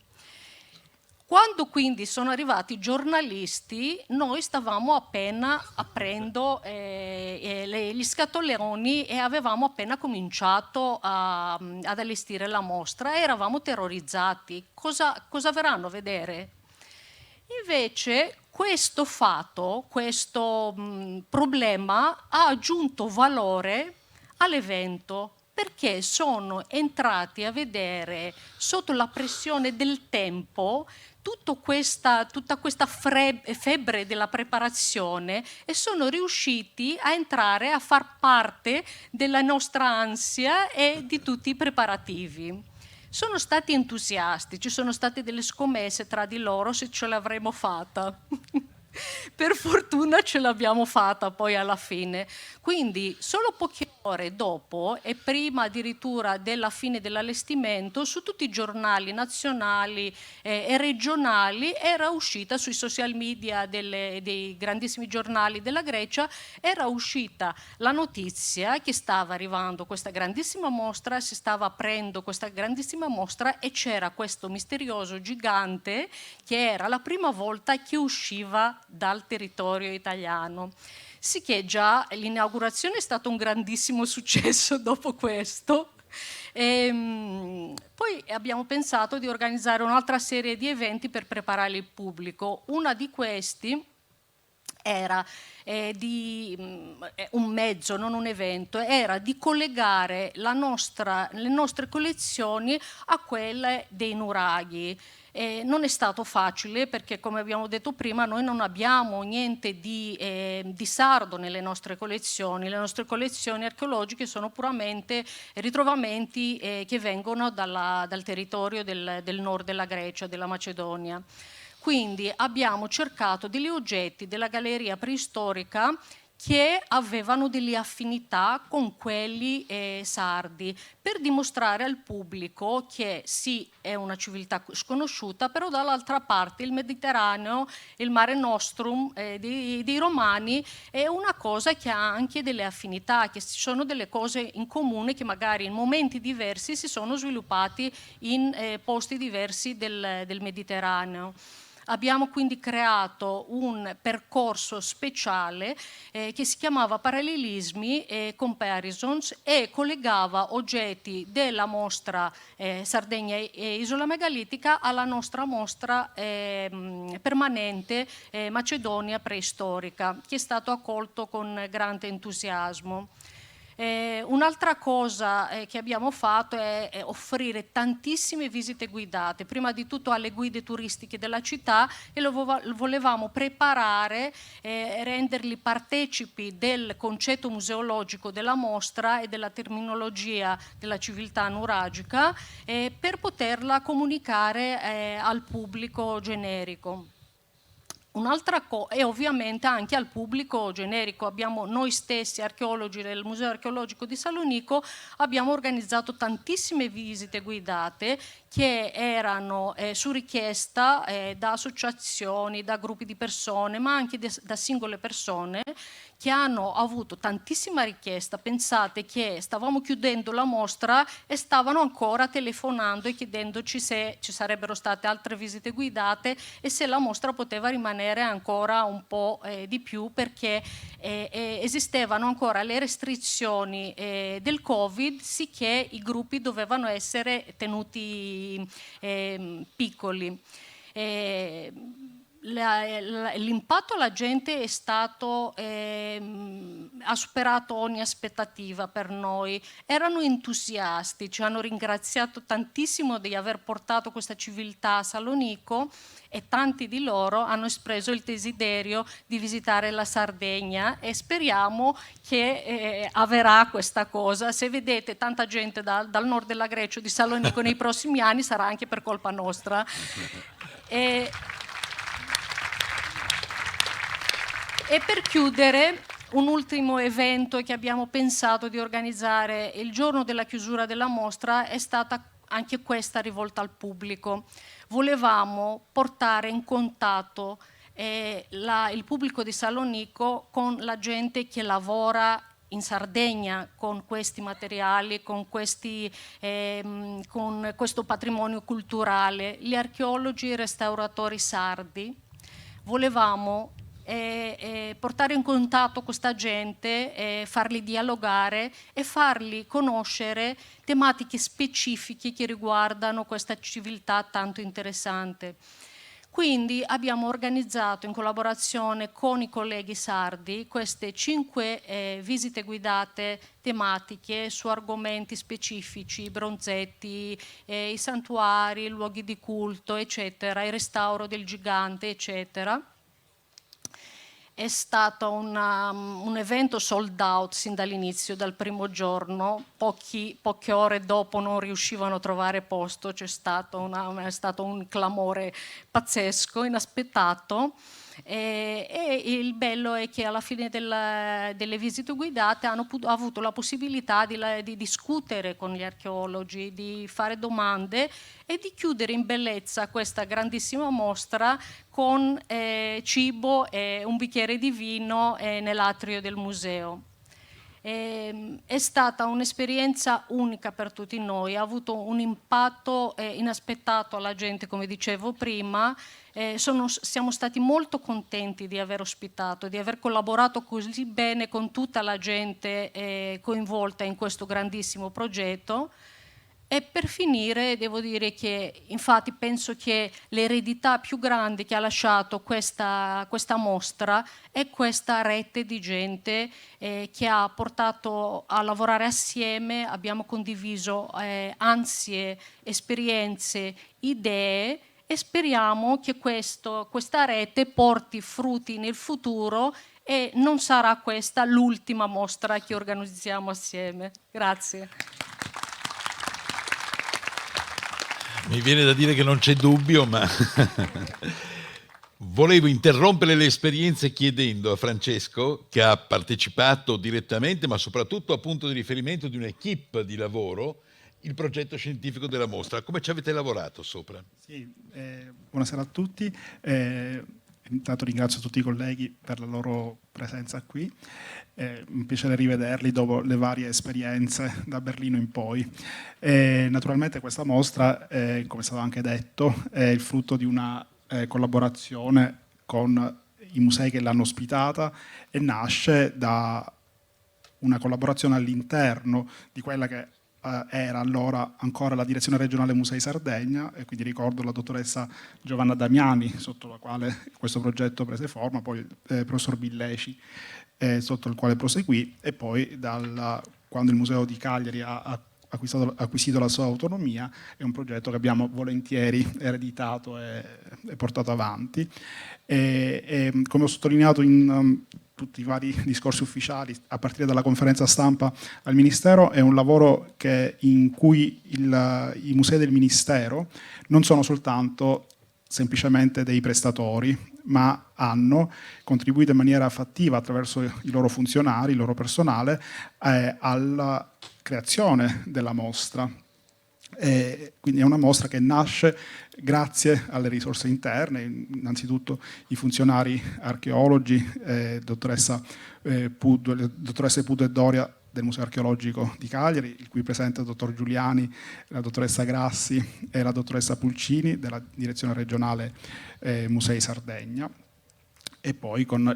Quando quindi sono arrivati i giornalisti, noi stavamo appena aprendo gli scatoloni e avevamo appena cominciato ad allestire la mostra e eravamo terrorizzati. Cosa verranno a vedere? Invece questo fatto, questo problema ha aggiunto valore all'evento, perché sono entrati a vedere sotto la pressione del tempo tutta questa febbre della preparazione e sono riusciti a entrare a far parte della nostra ansia e di tutti i preparativi. Sono stati entusiasti, ci sono state delle scommesse tra di loro se ce l'avremmo fatta. Per fortuna ce l'abbiamo fatta poi alla fine. Quindi solo poche ore dopo e prima addirittura della fine dell'allestimento, su tutti i giornali nazionali e regionali era uscita, sui social media dei grandissimi giornali della Grecia, era uscita la notizia che stava arrivando questa grandissima mostra, si stava aprendo questa grandissima mostra e c'era questo misterioso gigante che era la prima volta che usciva dal territorio italiano. Sì che già l'inaugurazione è stato un grandissimo successo dopo questo. Poi abbiamo pensato di organizzare un'altra serie di eventi per preparare il pubblico. Una di questi era un mezzo, non un evento, era di collegare le nostre collezioni a quelle dei nuraghi. Non è stato facile perché, come abbiamo detto prima, noi non abbiamo niente di sardo nelle nostre collezioni. Le nostre collezioni archeologiche sono puramente ritrovamenti che vengono dal territorio del nord della Grecia, della Macedonia. Quindi abbiamo cercato degli oggetti della galleria preistorica che avevano delle affinità con quelli sardi, per dimostrare al pubblico che sì, è una civiltà sconosciuta, però dall'altra parte il Mediterraneo, il Mare Nostrum dei Romani è una cosa che ha anche delle affinità, che ci sono delle cose in comune che magari in momenti diversi si sono sviluppati in posti diversi del Mediterraneo. Abbiamo quindi creato un percorso speciale che si chiamava Parallelismi e Comparisons e collegava oggetti della mostra Sardegna e Isola Megalitica alla nostra mostra permanente Macedonia preistorica, che è stato accolto con grande entusiasmo. Un'altra cosa che abbiamo fatto è offrire tantissime visite guidate, prima di tutto alle guide turistiche della città, e lo volevamo preparare, renderli partecipi del concetto museologico della mostra e della terminologia della civiltà nuragica, per poterla comunicare al pubblico generico. Un'altra cosa, e ovviamente anche al pubblico generico, abbiamo noi stessi archeologi del Museo Archeologico di Salonico, abbiamo organizzato tantissime visite guidate che erano su richiesta da associazioni, da gruppi di persone, ma anche da singole persone che hanno avuto tantissima richiesta. Pensate che stavamo chiudendo la mostra e stavano ancora telefonando e chiedendoci se ci sarebbero state altre visite guidate e se la mostra poteva rimanere ancora un po' di più, perché esistevano ancora le restrizioni del Covid, sicché i gruppi dovevano essere tenuti piccoli. L'impatto alla gente è stato, ha superato ogni aspettativa per noi. Erano entusiasti, ci hanno ringraziato tantissimo di aver portato questa civiltà a Salonico, e tanti di loro hanno espresso il desiderio di visitare la Sardegna, e speriamo che avverrà questa cosa. Se vedete tanta gente dal nord della Grecia, di Salonico, nei prossimi anni, sarà anche per colpa nostra. E per chiudere, un ultimo evento che abbiamo pensato di organizzare il giorno della chiusura della mostra è stata anche questa rivolta al pubblico. Volevamo portare in contatto il pubblico di Salonico con la gente che lavora in Sardegna con questi materiali, con questo patrimonio culturale, gli archeologi e i restauratori sardi. Volevamo portare in contatto questa gente, farli dialogare e farli conoscere tematiche specifiche che riguardano questa civiltà tanto interessante. Quindi abbiamo organizzato in collaborazione con i colleghi sardi queste 5 visite guidate tematiche su argomenti specifici, i bronzetti, i santuari, i luoghi di culto, eccetera, il restauro del gigante, eccetera. È stato un evento sold out sin dall'inizio, dal primo giorno. Poche ore dopo non riuscivano a trovare posto, è stato un clamore pazzesco, inaspettato. E il bello è che alla fine delle visite guidate hanno avuto la possibilità di discutere con gli archeologi, di fare domande e di chiudere in bellezza questa grandissima mostra con cibo e un bicchiere di vino nell'atrio del museo. È stata un'esperienza unica per tutti noi, ha avuto un impatto inaspettato alla gente, come dicevo prima. Siamo stati molto contenti di aver ospitato, di aver collaborato così bene con tutta la gente coinvolta in questo grandissimo progetto. E per finire devo dire che infatti penso che l'eredità più grande che ha lasciato questa mostra è questa rete di gente che ha portato a lavorare assieme. Abbiamo condiviso ansie, esperienze, idee, e speriamo che questa rete porti frutti nel futuro e non sarà questa l'ultima mostra che organizziamo assieme. Grazie. Mi viene da dire che non c'è dubbio, ma Volevo interrompere le esperienze chiedendo a Francesco, che ha partecipato direttamente, ma soprattutto a punto di riferimento di un'equipe di lavoro, il progetto scientifico della mostra. Come ci avete lavorato sopra? Sì, buonasera a tutti. Intanto ringrazio tutti i colleghi per la loro presenza qui. Un piacere rivederli dopo le varie esperienze da Berlino in poi. Naturalmente questa mostra, come è stato anche detto, è il frutto di una collaborazione con i musei che l'hanno ospitata e nasce da una collaborazione all'interno di quella che era allora ancora la Direzione Regionale Musei Sardegna, e quindi ricordo la dottoressa Giovanna Damiani, sotto la quale questo progetto prese forma, poi il professor Villeci, sotto il quale proseguì, e poi quando il Museo di Cagliari ha acquisito la sua autonomia, è un progetto che abbiamo volentieri ereditato e portato avanti. Come ho sottolineato in tutti i vari discorsi ufficiali, a partire dalla conferenza stampa al Ministero, è un lavoro in cui i musei del Ministero non sono soltanto semplicemente dei prestatori, ma hanno contribuito in maniera fattiva attraverso i loro funzionari, il loro personale, alla creazione della mostra. Quindi è una mostra che nasce grazie alle risorse interne, innanzitutto i funzionari archeologi, dottoresse Puddo e Doria del Museo Archeologico di Cagliari, il cui presente il dottor Giuliani, la dottoressa Grassi e la dottoressa Pulcini della Direzione Regionale Musei Sardegna, e poi con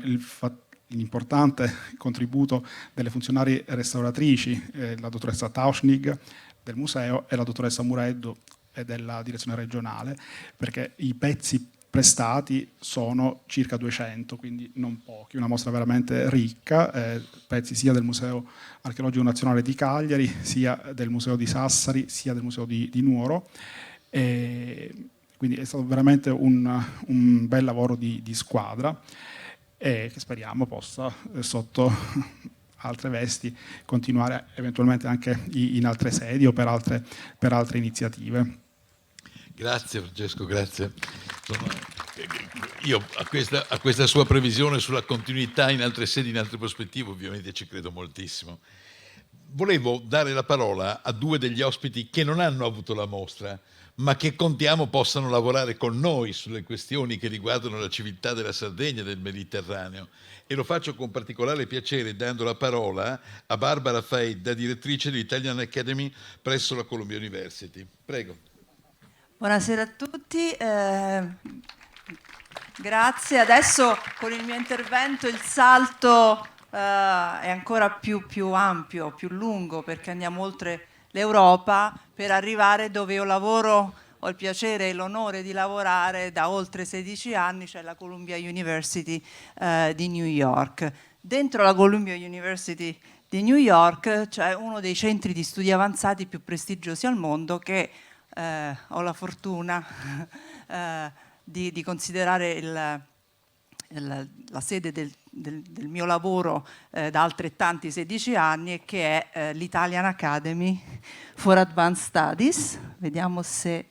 l'importante contributo delle funzionarie restauratrici, la dottoressa Tauschnig del museo e la dottoressa Mureddu della direzione regionale, perché i pezzi prestati sono circa 200, quindi non pochi, una mostra veramente ricca, pezzi sia del Museo Archeologico Nazionale di Cagliari, sia del Museo di Sassari, sia del Museo di Nuoro. Quindi è stato veramente un bel lavoro di squadra, e che speriamo possa, sotto altre vesti, continuare eventualmente anche in altre sedi o per altre iniziative. Grazie Francesco, grazie. Insomma, io a questa sua previsione sulla continuità in altre sedi, in altre prospettive, ovviamente ci credo moltissimo. Volevo dare la parola a due degli ospiti che non hanno avuto la mostra, ma che contiamo possano lavorare con noi sulle questioni che riguardano la civiltà della Sardegna e del Mediterraneo. E lo faccio con particolare piacere dando la parola a Barbara Faedda, direttrice dell'Italian Academy presso la Columbia University. Prego. Buonasera a tutti, grazie. Adesso con il mio intervento il salto è ancora più ampio, più lungo, perché andiamo oltre l'Europa per arrivare dove io lavoro, ho il piacere e l'onore di lavorare da oltre 16 anni, cioè la Columbia University di New York. Dentro la Columbia University di New York c'è uno dei centri di studi avanzati più prestigiosi al mondo, che ho la fortuna di considerare la sede del mio lavoro da altrettanti 16 anni, e che è l'Italian Academy for Advanced Studies. Vediamo se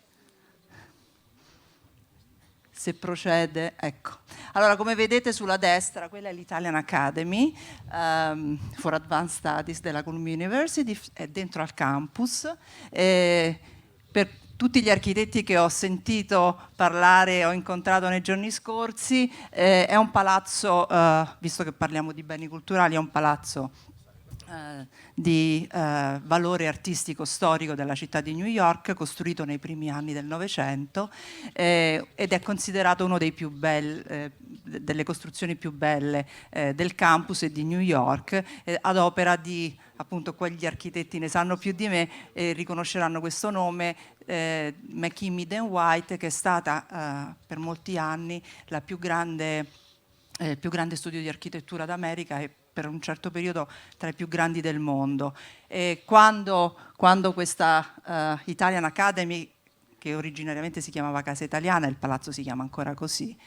procede. Ecco. Allora, come vedete sulla destra, quella è l'Italian Academy for Advanced Studies della Columbia University, è dentro al campus. Per tutti gli architetti che ho sentito parlare e ho incontrato nei giorni scorsi, è un palazzo, visto che parliamo di beni culturali, è un palazzo di valore artistico storico della città di New York, costruito nei primi anni del Novecento, ed è considerato uno dei più delle costruzioni più belle del campus e di New York, ad opera di, appunto, qua gli architetti ne sanno più di me e riconosceranno questo nome, McKinney & White, che è stata per molti anni il più grande studio di architettura d'America e per un certo periodo tra i più grandi del mondo. E quando questa Italian Academy che originariamente si chiamava Casa Italiana, il palazzo si chiama ancora così,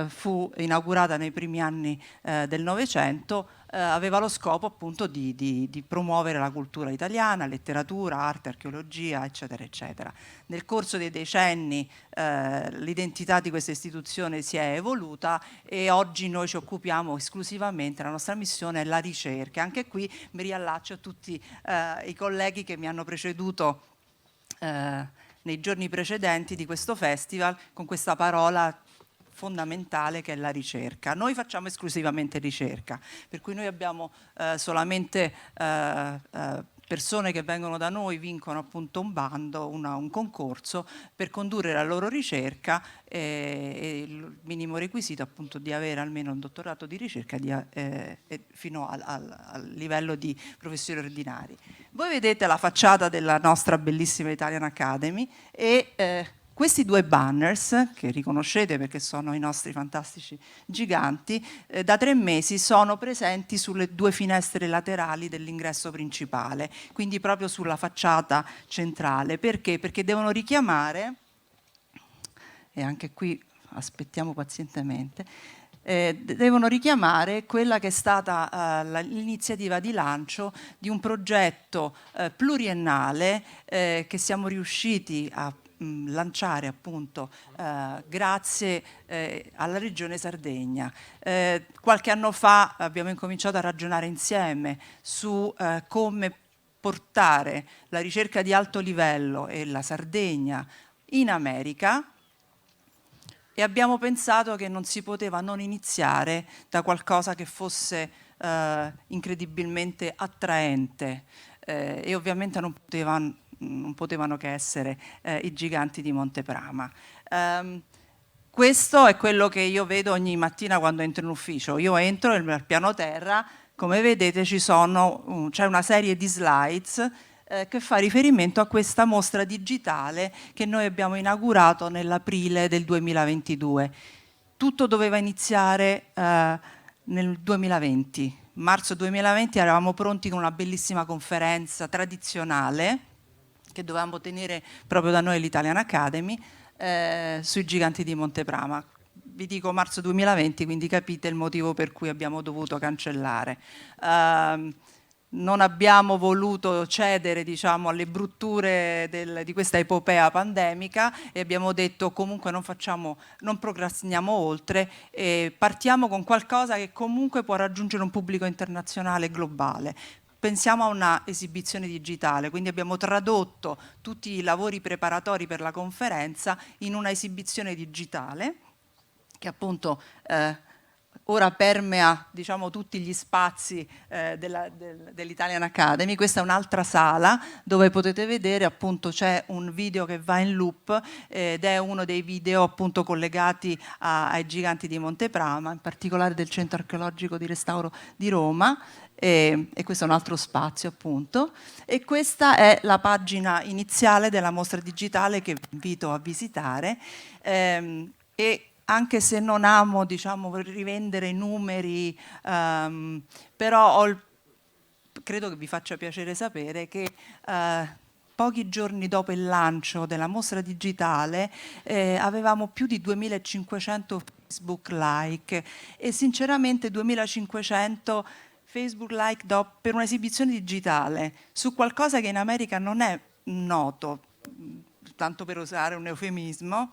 fu inaugurata nei primi anni del Novecento, aveva lo scopo appunto di promuovere la cultura italiana, letteratura, arte, archeologia, eccetera, eccetera. Nel corso dei decenni l'identità di questa istituzione si è evoluta e oggi noi ci occupiamo esclusivamente, la nostra missione è la ricerca. Anche qui mi riallaccio a tutti i colleghi che mi hanno preceduto nei giorni precedenti di questo festival con questa parola fondamentale che è la ricerca. Noi facciamo esclusivamente ricerca, per cui noi abbiamo solamente persone che vengono da noi, vincono appunto un bando, un concorso per condurre la loro ricerca e il minimo requisito appunto di avere almeno un dottorato di ricerca fino al livello di professori ordinari. Voi vedete la facciata della nostra bellissima Italian Academy e questi due banners, che riconoscete perché sono i nostri fantastici giganti, da 3 mesi sono presenti sulle 2 finestre laterali dell'ingresso principale, quindi proprio sulla facciata centrale. Perché? Perché devono richiamare, e anche qui aspettiamo pazientemente, devono richiamare quella che è stata l'iniziativa di lancio di un progetto pluriennale che siamo riusciti a lanciare appunto grazie alla Regione Sardegna. Qualche anno fa abbiamo incominciato a ragionare insieme su come portare la ricerca di alto livello e la Sardegna in America e abbiamo pensato che non si poteva non iniziare da qualcosa che fosse incredibilmente attraente e ovviamente non potevano che essere i giganti di Monteprama. Questo è quello che io vedo ogni mattina quando entro in ufficio. Io entro al piano terra, come vedete c'è una serie di slides che fa riferimento a questa mostra digitale che noi abbiamo inaugurato nell'aprile del 2022. Tutto doveva iniziare nel 2020. Marzo 2020 eravamo pronti con una bellissima conferenza tradizionale che dovevamo tenere proprio da noi l'Italian Academy sui giganti di Monteprama. Vi dico marzo 2020, quindi capite il motivo per cui abbiamo dovuto cancellare. Non abbiamo voluto cedere, diciamo, alle brutture di questa epopea pandemica e abbiamo detto comunque non procrastiniamo oltre e partiamo con qualcosa che comunque può raggiungere un pubblico internazionale globale. Pensiamo a una esibizione digitale, quindi abbiamo tradotto tutti i lavori preparatori per la conferenza in una esibizione digitale che appunto ora permea, diciamo, tutti gli spazi dell'Italian Academy. Questa è un'altra sala dove potete vedere appunto c'è un video che va in loop ed è uno dei video appunto collegati ai giganti di Monteprama, in particolare del Centro Archeologico di Restauro di Roma. E questo è un altro spazio appunto e questa è la pagina iniziale della mostra digitale che vi invito a visitare e anche se non amo, diciamo, rivendere i numeri, però credo che vi faccia piacere sapere che pochi giorni dopo il lancio della mostra digitale avevamo più di 2500 Facebook like e sinceramente 2500 Facebook like per un'esibizione digitale su qualcosa che in America non è noto, tanto per usare un eufemismo.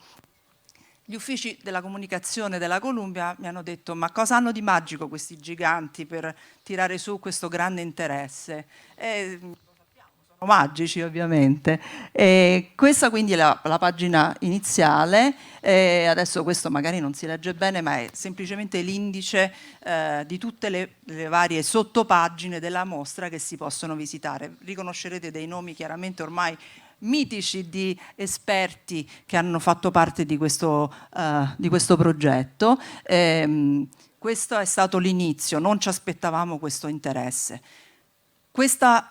Gli uffici della comunicazione della Columbia mi hanno detto ma cosa hanno di magico questi giganti per tirare su questo grande interesse? Sono magici ovviamente. Questa quindi è la pagina iniziale, adesso questo magari non si legge bene ma è semplicemente l'indice di tutte le varie sottopagine della mostra che si possono visitare. Riconoscerete dei nomi chiaramente ormai mitici di esperti che hanno fatto parte di questo progetto. Questo è stato l'inizio, non ci aspettavamo questo interesse. Questa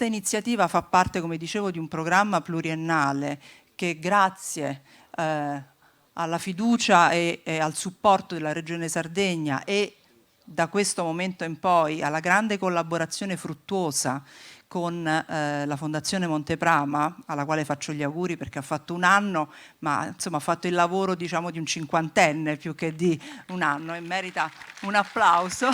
iniziativa fa parte, come dicevo, di un programma pluriennale che grazie alla fiducia e al supporto della Regione Sardegna e da questo momento in poi alla grande collaborazione fruttuosa con la Fondazione Monteprama, alla quale faccio gli auguri perché ha fatto 1 anno, ma insomma ha fatto il lavoro, diciamo, di un cinquantenne più che di 1 anno, e merita un applauso.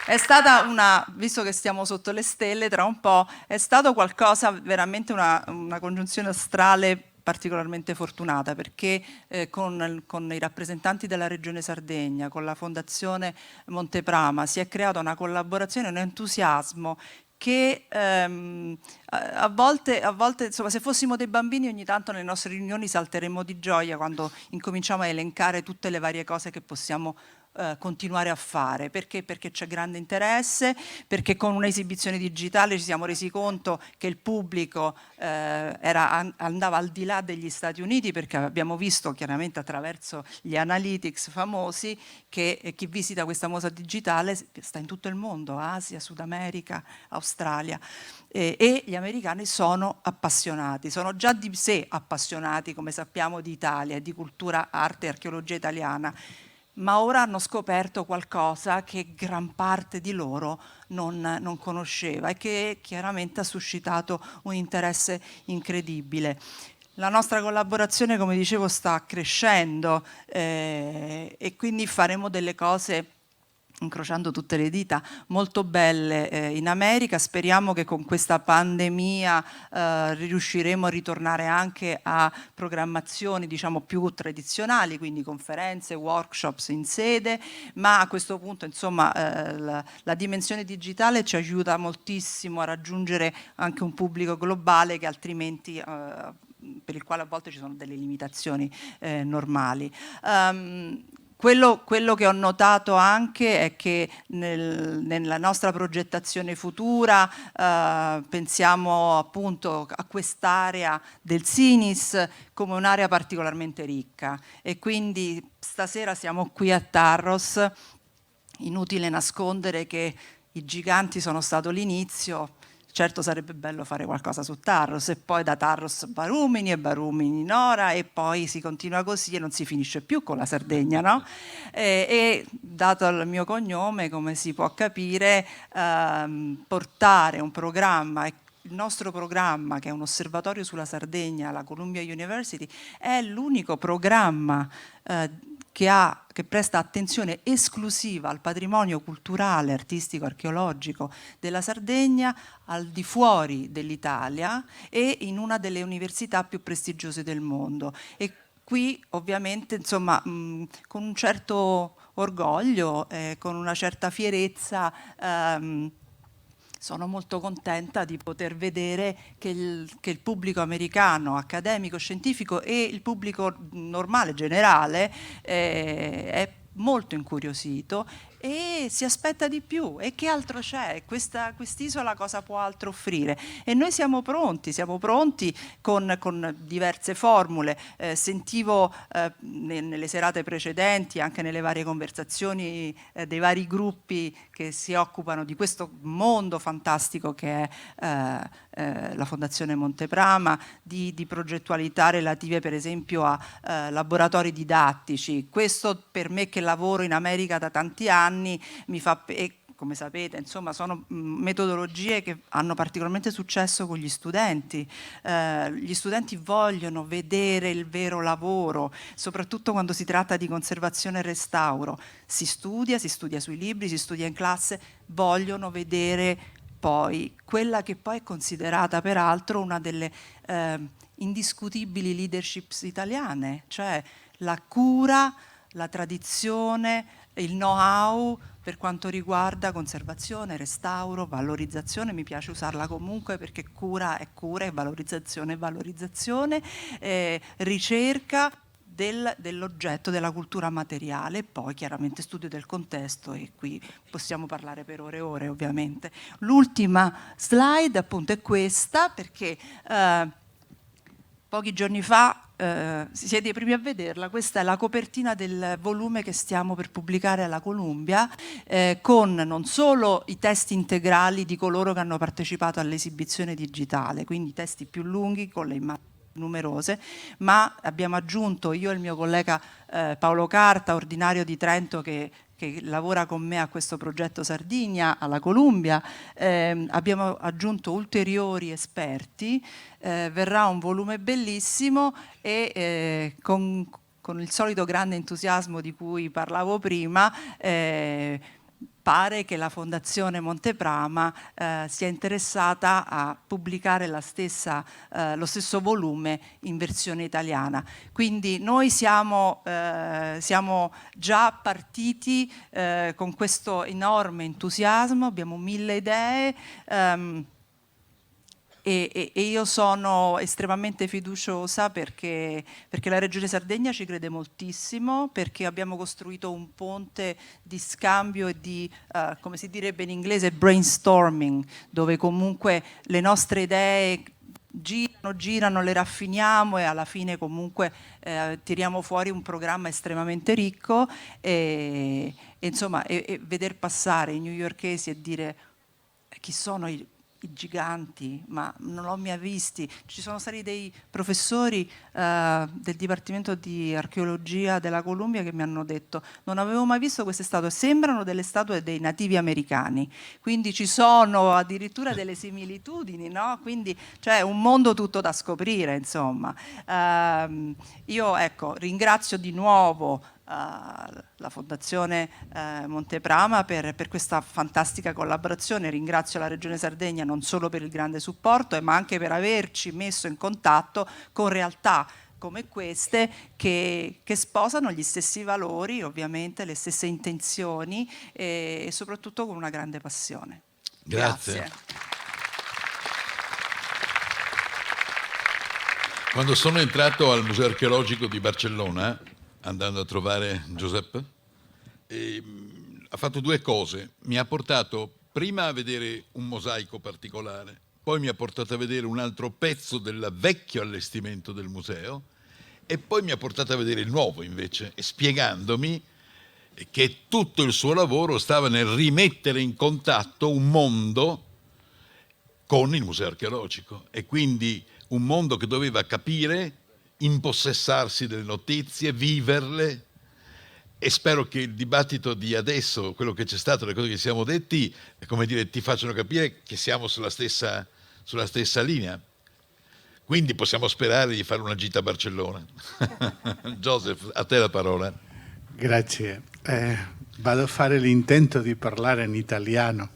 È stata visto che stiamo sotto le stelle tra un po', è stato qualcosa, veramente una congiunzione astrale particolarmente fortunata, perché con i rappresentanti della Regione Sardegna, con la Fondazione Monteprama, si è creata una collaborazione, un entusiasmo che a volte insomma, se fossimo dei bambini ogni tanto nelle nostre riunioni salteremmo di gioia quando incominciamo a elencare tutte le varie cose che possiamo continuare a fare. Perché? Perché c'è grande interesse, perché con un'esibizione digitale ci siamo resi conto che il pubblico andava al di là degli Stati Uniti, perché abbiamo visto chiaramente attraverso gli analytics famosi che chi visita questa mostra digitale sta in tutto il mondo, Asia, Sud America, Australia, e gli americani sono appassionati, sono già di sé appassionati, come sappiamo, di Italia, di cultura, arte e archeologia italiana, ma ora hanno scoperto qualcosa che gran parte di loro non conosceva e che chiaramente ha suscitato un interesse incredibile. La nostra collaborazione, come dicevo, sta crescendo e quindi faremo delle cose, incrociando tutte le dita, molto belle in America. Speriamo che con questa pandemia riusciremo a ritornare anche a programmazioni, diciamo, più tradizionali, quindi conferenze, workshops in sede, ma a questo punto, insomma, la dimensione digitale ci aiuta moltissimo a raggiungere anche un pubblico globale che altrimenti per il quale a volte ci sono delle limitazioni normali. Quello che ho notato anche è che nella nostra progettazione futura pensiamo appunto a quest'area del Sinis come un'area particolarmente ricca, e quindi stasera siamo qui a Tarros. Inutile nascondere che i giganti sono stato l'inizio. Certo sarebbe bello fare qualcosa su Tarros, e poi da Tarros Barumini e Barumini Nora, e poi si continua così e non si finisce più con la Sardegna, no? E dato il mio cognome, come si può capire, portare un programma, il nostro programma, che è un osservatorio sulla Sardegna alla Columbia University, è l'unico programma che presta attenzione esclusiva al patrimonio culturale, artistico, archeologico della Sardegna al di fuori dell'Italia e in una delle università più prestigiose del mondo. E qui ovviamente, insomma, con un certo orgoglio, con una certa fierezza, sono molto contenta di poter vedere che il pubblico americano, accademico, scientifico e il pubblico normale, generale, è molto incuriosito e si aspetta di più. E che altro c'è? Quest'isola cosa può altro offrire? E noi siamo pronti con diverse formule. Sentivo nelle serate precedenti, anche nelle varie conversazioni dei vari gruppi che si occupano di questo mondo fantastico che è la Fondazione Monteprama, di progettualità relative per esempio a laboratori didattici. Questo per me, che lavoro in America da tanti anni, mi fa, e come sapete, insomma, sono metodologie che hanno particolarmente successo con gli studenti. Gli studenti vogliono vedere il vero lavoro, soprattutto quando si tratta di conservazione e restauro. Si studia sui libri, si studia in classe, vogliono vedere poi quella che poi è considerata peraltro una delle indiscutibili leaderships italiane, cioè la cura, la tradizione, il know-how per quanto riguarda conservazione, restauro, valorizzazione. Mi piace usarla comunque perché cura è cura e valorizzazione è valorizzazione, ricerca dell'oggetto, della cultura materiale, e poi chiaramente studio del contesto, e qui possiamo parlare per ore e ore ovviamente. L'ultima slide appunto è questa, perché pochi giorni fa siete i primi a vederla. Questa è la copertina del volume che stiamo per pubblicare alla Columbia, con non solo i testi integrali di coloro che hanno partecipato all'esibizione digitale, quindi i testi più lunghi con le immagini numerose, ma abbiamo aggiunto, io e il mio collega Paolo Carta, ordinario di Trento, che che lavora con me a questo progetto Sardigna, alla Columbia. Abbiamo aggiunto ulteriori esperti, verrà un volume bellissimo e con il solito grande entusiasmo di cui parlavo prima, pare che la Fondazione Monteprama sia interessata a pubblicare lo stesso volume in versione italiana. Quindi noi siamo già partiti con questo enorme entusiasmo, abbiamo 1000 idee, e io sono estremamente fiduciosa perché la Regione Sardegna ci crede moltissimo, perché abbiamo costruito un ponte di scambio e di, come si direbbe in inglese, brainstorming, dove comunque le nostre idee girano, le raffiniamo e alla fine comunque tiriamo fuori un programma estremamente ricco e insomma, e veder passare i newyorkesi e dire chi sono i giganti, ma non l'ho mai visti. Ci sono stati dei professori del Dipartimento di Archeologia della Columbia che mi hanno detto: non avevo mai visto queste statue, sembrano delle statue dei nativi americani, quindi ci sono addirittura delle similitudini, no? Quindi c'è un mondo tutto da scoprire, insomma. Io ecco, ringrazio di nuovo la Fondazione Monteprama per questa fantastica collaborazione. Ringrazio la Regione Sardegna non solo per il grande supporto, ma anche per averci messo in contatto con realtà come queste che sposano gli stessi valori, ovviamente le stesse intenzioni e soprattutto con una grande passione. Grazie. Quando sono entrato al Museo Archeologico di Barcellona, andando a trovare Giuseppe, ha fatto due cose. Mi ha portato prima a vedere un mosaico particolare, poi mi ha portato a vedere un altro pezzo del vecchio allestimento del museo e poi mi ha portato a vedere il nuovo invece, e spiegandomi che tutto il suo lavoro stava nel rimettere in contatto un mondo con il museo archeologico, e quindi un mondo che doveva capire, impossessarsi delle notizie, viverle, e spero che il dibattito di adesso, quello che c'è stato, le cose che siamo detti, come dire, ti facciano capire che siamo sulla stessa linea. Quindi possiamo sperare di fare una gita a Barcellona. Joseph, a te la parola. Grazie. Vado a fare l'intento di parlare in italiano.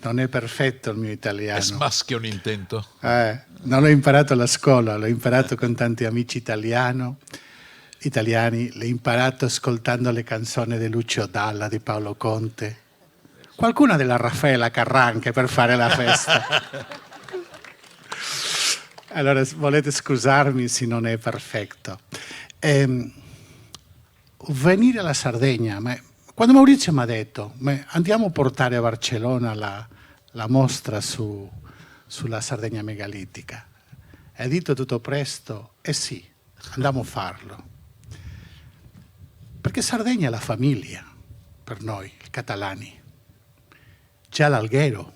Non è perfetto il mio italiano. Es más che un intento. Non l'ho imparato alla scuola, l'ho imparato con tanti amici italiani, l'ho imparato ascoltando le canzoni di Lucio Dalla, di Paolo Conte, qualcuna della Raffaella Carrà anche per fare la festa. Allora, volete scusarmi se non è perfetto. Venire alla Sardegna, quando Maurizio mi ha detto andiamo a portare a Barcellona la mostra sulla Sardegna megalitica, e detto tutto presto, sì, andiamo a farlo. Perché Sardegna è la famiglia per noi, i catalani. C'è l'Alghero,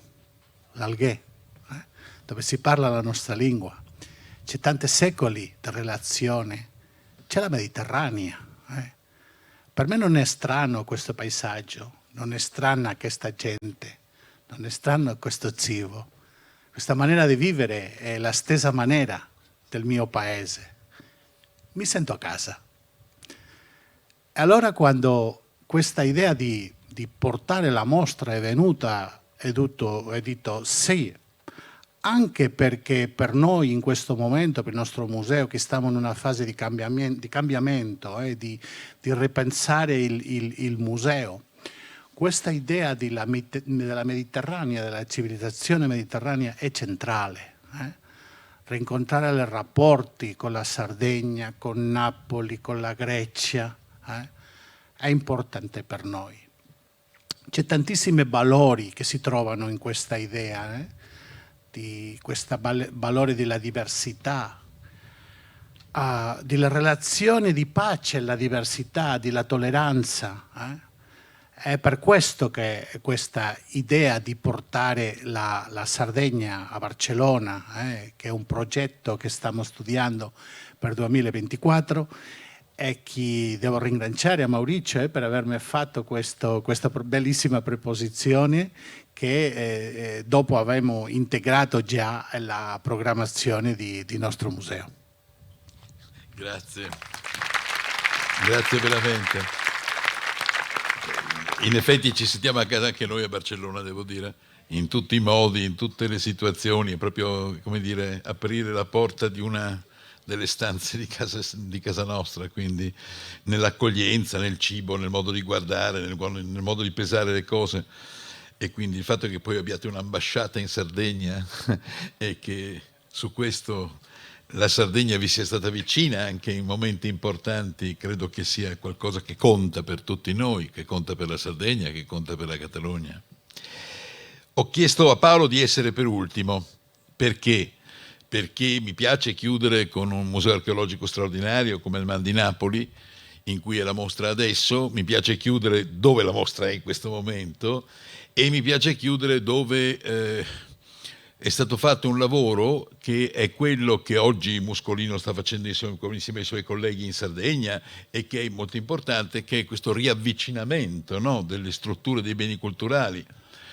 dove si parla la nostra lingua. C'è tanti secoli di relazione. C'è la Mediterranea. Per me non è strano questo paesaggio, non è strana questa gente, non è strano questo cibo. Questa maniera di vivere è la stessa maniera del mio paese. Mi sento a casa. E allora quando questa idea di portare la mostra è venuta, ho detto sì, anche perché per noi in questo momento, per il nostro museo, che stiamo in una fase di cambiamento, di ripensare il museo, questa idea della Mediterranea, della civilizzazione mediterranea è centrale. Rincontrare i rapporti con la Sardegna, con Napoli, con la Grecia, è importante per noi. C'è tantissimi valori che si trovano in questa idea, di questo valore della diversità, della relazione di pace alla diversità, della tolleranza. È per questo che questa idea di portare la Sardegna a Barcellona, che è un progetto che stiamo studiando per 2024, e chi devo ringraziare a Maurizio per avermi fatto questa bellissima preposizione che dopo abbiamo integrato già la programmazione di nostro museo. Grazie, grazie veramente. In effetti ci sentiamo a casa anche noi a Barcellona, devo dire, in tutti i modi, in tutte le situazioni, è proprio, come dire, aprire la porta di una delle stanze di casa nostra, quindi nell'accoglienza, nel cibo, nel modo di guardare, nel modo di pesare le cose. E quindi il fatto che poi abbiate un'ambasciata in Sardegna e che su questo la Sardegna vi sia stata vicina anche in momenti importanti, credo che sia qualcosa che conta per tutti noi, che conta per la Sardegna, che conta per la Catalogna. Ho chiesto a Paolo di essere per ultimo, perché? Perché mi piace chiudere con un museo archeologico straordinario come il Man di Napoli, in cui è la mostra adesso, mi piace chiudere dove la mostra è in questo momento e mi piace chiudere dove è stato fatto un lavoro che è quello che oggi Muscolino sta facendo insieme ai suoi colleghi in Sardegna e che è molto importante, che è questo riavvicinamento, no, delle strutture dei beni culturali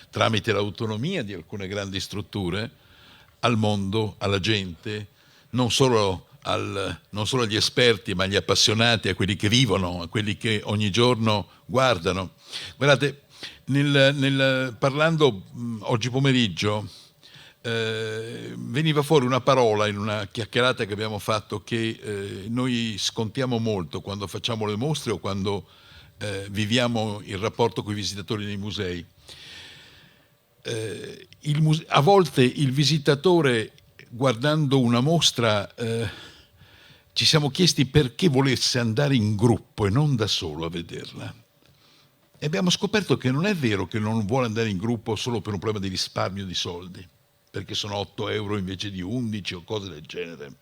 tramite l'autonomia di alcune grandi strutture al mondo, alla gente, non solo agli esperti, ma agli appassionati, a quelli che vivono, a quelli che ogni giorno guardano. Guardate, parlando oggi pomeriggio, veniva fuori una parola in una chiacchierata che abbiamo fatto che noi scontiamo molto quando facciamo le mostre o quando viviamo il rapporto con i visitatori dei musei. A volte il visitatore, guardando una mostra, ci siamo chiesti perché volesse andare in gruppo e non da solo a vederla. E abbiamo scoperto che non è vero che non vuole andare in gruppo solo per un problema di risparmio di soldi, perché sono 8 euro invece di 11 o cose del genere,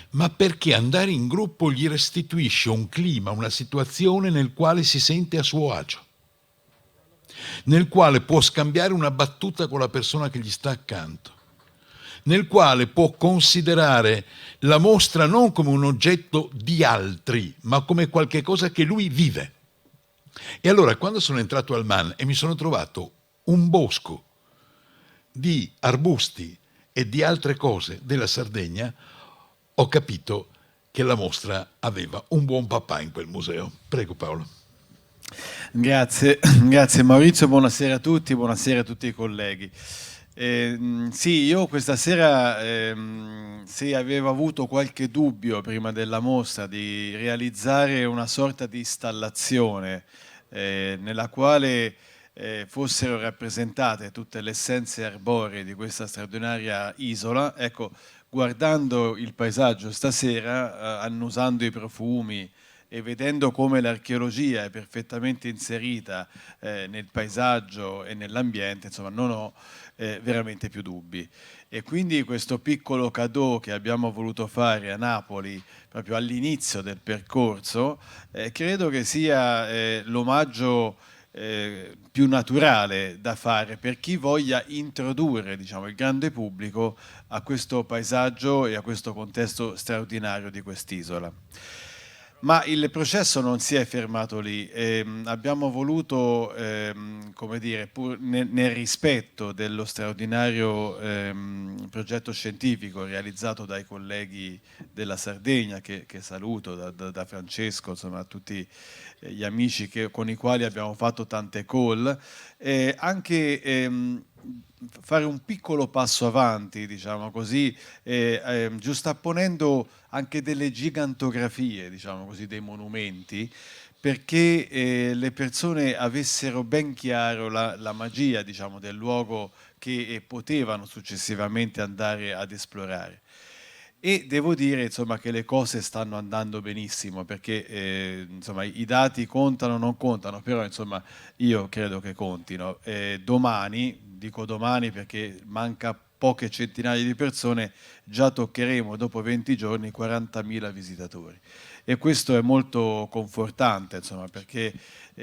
ma perché andare in gruppo gli restituisce un clima, una situazione nel quale si sente a suo agio, nel quale può scambiare una battuta con la persona che gli sta accanto, nel quale può considerare la mostra non come un oggetto di altri, ma come qualche cosa che lui vive. E allora, quando sono entrato al Man e mi sono trovato un bosco di arbusti e di altre cose della Sardegna, ho capito che la mostra aveva un buon papà in quel museo. Prego Paolo. Grazie Maurizio, buonasera a tutti i colleghi. Sì, io questa sera, se avevo avuto qualche dubbio prima della mostra di realizzare una sorta di installazione nella quale fossero rappresentate tutte le essenze arboree di questa straordinaria isola, ecco, guardando il paesaggio stasera, annusando i profumi e vedendo come l'archeologia è perfettamente inserita nel paesaggio e nell'ambiente, insomma, non ho veramente più dubbi. E quindi questo piccolo cadeau che abbiamo voluto fare a Napoli proprio all'inizio del percorso, credo che sia l'omaggio più naturale da fare per chi voglia introdurre, diciamo, il grande pubblico a questo paesaggio e a questo contesto straordinario di quest'isola. Ma il processo non si è fermato lì, abbiamo voluto, come dire, pur nel rispetto dello straordinario progetto scientifico realizzato dai colleghi della Sardegna, che saluto, da Francesco, insomma, a tutti gli amici con i quali abbiamo fatto tante call, anche fare un piccolo passo avanti, diciamo così, giustapponendo anche delle gigantografie, diciamo così, dei monumenti, perché le persone avessero ben chiaro la magia, diciamo, del luogo che potevano successivamente andare ad esplorare. E devo dire, insomma, che le cose stanno andando benissimo, perché insomma, i dati contano o non contano, però insomma, io credo che contino. Domani, dico domani perché manca poche centinaia di persone, già toccheremo dopo 20 giorni 40.000 visitatori. E questo è molto confortante, insomma, perché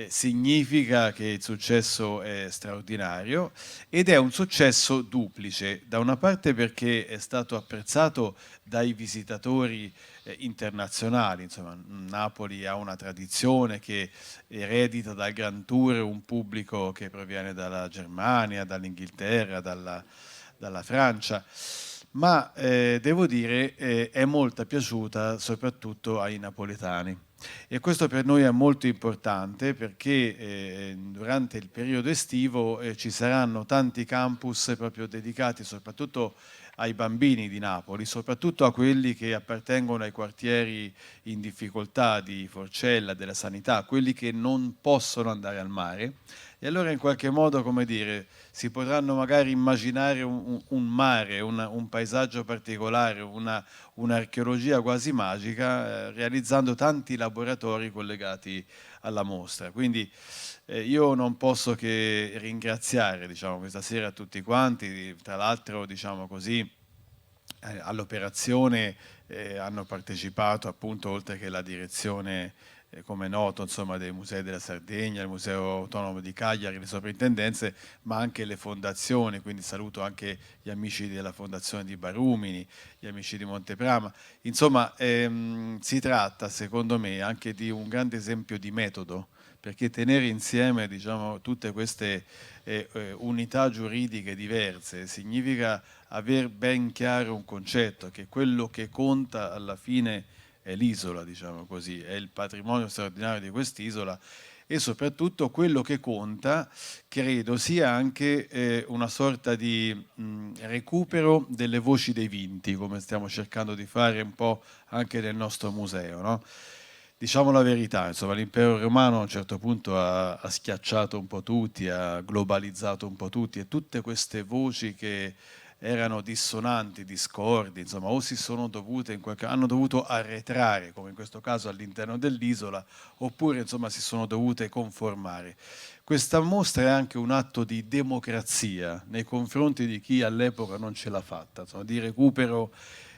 significa che il successo è straordinario ed è un successo duplice. Da una parte perché è stato apprezzato dai visitatori internazionali, insomma, Napoli ha una tradizione che eredita dal Grand Tour un pubblico che proviene dalla Germania, dall'Inghilterra, dalla Francia, ma devo dire è molto piaciuta soprattutto ai napoletani. E questo per noi è molto importante perché durante il periodo estivo ci saranno tanti campus proprio dedicati soprattutto ai bambini di Napoli, soprattutto a quelli che appartengono ai quartieri in difficoltà di Forcella, della Sanità, quelli che non possono andare al mare. E allora in qualche modo, come dire, si potranno magari immaginare un mare, un paesaggio particolare, un'archeologia quasi magica, realizzando tanti laboratori collegati alla mostra. Quindi io non posso che ringraziare, diciamo, questa sera tutti quanti. Tra l'altro, diciamo così, all'operazione hanno partecipato appunto, oltre che la direzione, come è noto, insomma, dei musei della Sardegna, il Museo Autonomo di Cagliari, le soprintendenze, ma anche le fondazioni, quindi saluto anche gli amici della Fondazione di Barumini, gli amici di Monteprama. Insomma, si tratta, secondo me, anche di un grande esempio di metodo, perché tenere insieme, diciamo, tutte queste unità giuridiche diverse significa aver ben chiaro un concetto, che quello che conta alla fine è l'isola, diciamo così, è il patrimonio straordinario di quest'isola, e soprattutto quello che conta, credo, sia anche una sorta di recupero delle voci dei vinti, come stiamo cercando di fare un po' anche nel nostro museo, no? Diciamo la verità, insomma, l'impero romano a un certo punto ha schiacciato un po' tutti, ha globalizzato un po' tutti, e tutte queste voci che erano dissonanti, discordi, insomma, o si sono dovute hanno dovuto arretrare, come in questo caso all'interno dell'isola, oppure insomma si sono dovute conformare. Questa mostra è anche un atto di democrazia nei confronti di chi all'epoca non ce l'ha fatta, insomma, di recupero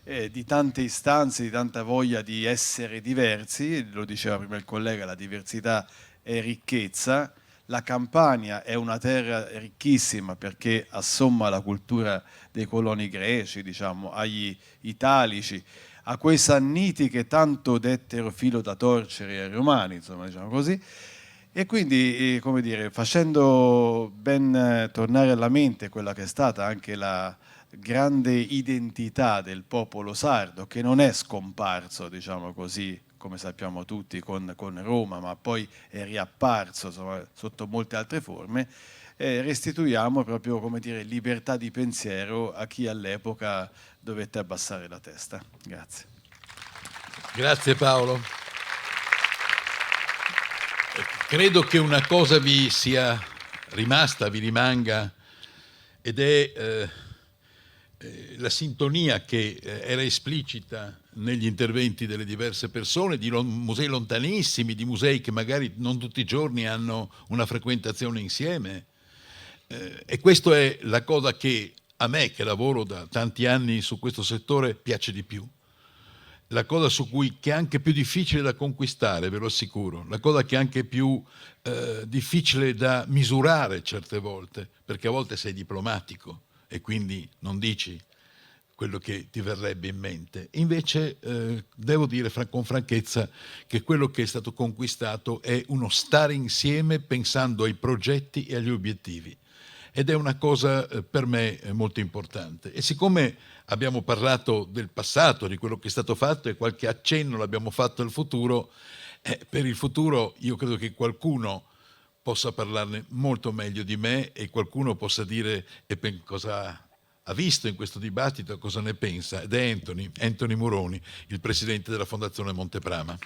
di tante istanze, di tanta voglia di essere diversi. Lo diceva prima il collega, la diversità è ricchezza. La Campania è una terra ricchissima perché assomma la cultura dei coloni greci, diciamo, agli italici, a quei sanniti che tanto dettero filo da torcere ai romani, insomma, diciamo così. E quindi, come dire, facendo ben tornare alla mente quella che è stata anche la grande identità del popolo sardo, che non è scomparso, diciamo così, come sappiamo tutti, con Roma, ma poi è riapparso, insomma, sotto molte altre forme, restituiamo proprio, come dire, libertà di pensiero a chi all'epoca dovette abbassare la testa. Grazie. Grazie Paolo. Credo che una cosa vi sia rimasta, vi rimanga, ed è la sintonia che era esplicita negli interventi delle diverse persone, di musei lontanissimi, di musei che magari non tutti i giorni hanno una frequentazione insieme. E questa è la cosa che a me, che lavoro da tanti anni su questo settore, piace di più. La cosa che è anche più difficile da conquistare, ve lo assicuro, la cosa che è anche più difficile da misurare certe volte, perché a volte sei diplomatico e quindi non dici quello che ti verrebbe in mente. Invece devo dire con franchezza che quello che è stato conquistato è uno stare insieme pensando ai progetti e agli obiettivi, ed è una cosa per me molto importante. E siccome abbiamo parlato del passato, di quello che è stato fatto, e qualche accenno l'abbiamo fatto al futuro, per il futuro io credo che qualcuno possa parlarne molto meglio di me, e qualcuno possa dire cosa ha visto in questo dibattito, cosa ne pensa, ed è Anthony Muroni, il presidente della Fondazione Monteprama.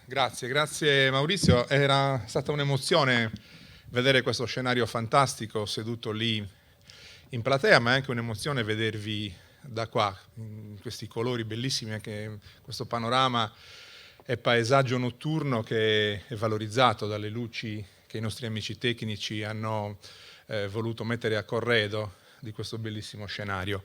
Grazie Maurizio, era stata un'emozione vedere questo scenario fantastico seduto lì in platea, ma è anche un'emozione vedervi da qua, in questi colori bellissimi, anche questo panorama e paesaggio notturno che è valorizzato dalle luci che i nostri amici tecnici hanno voluto mettere a corredo di questo bellissimo scenario.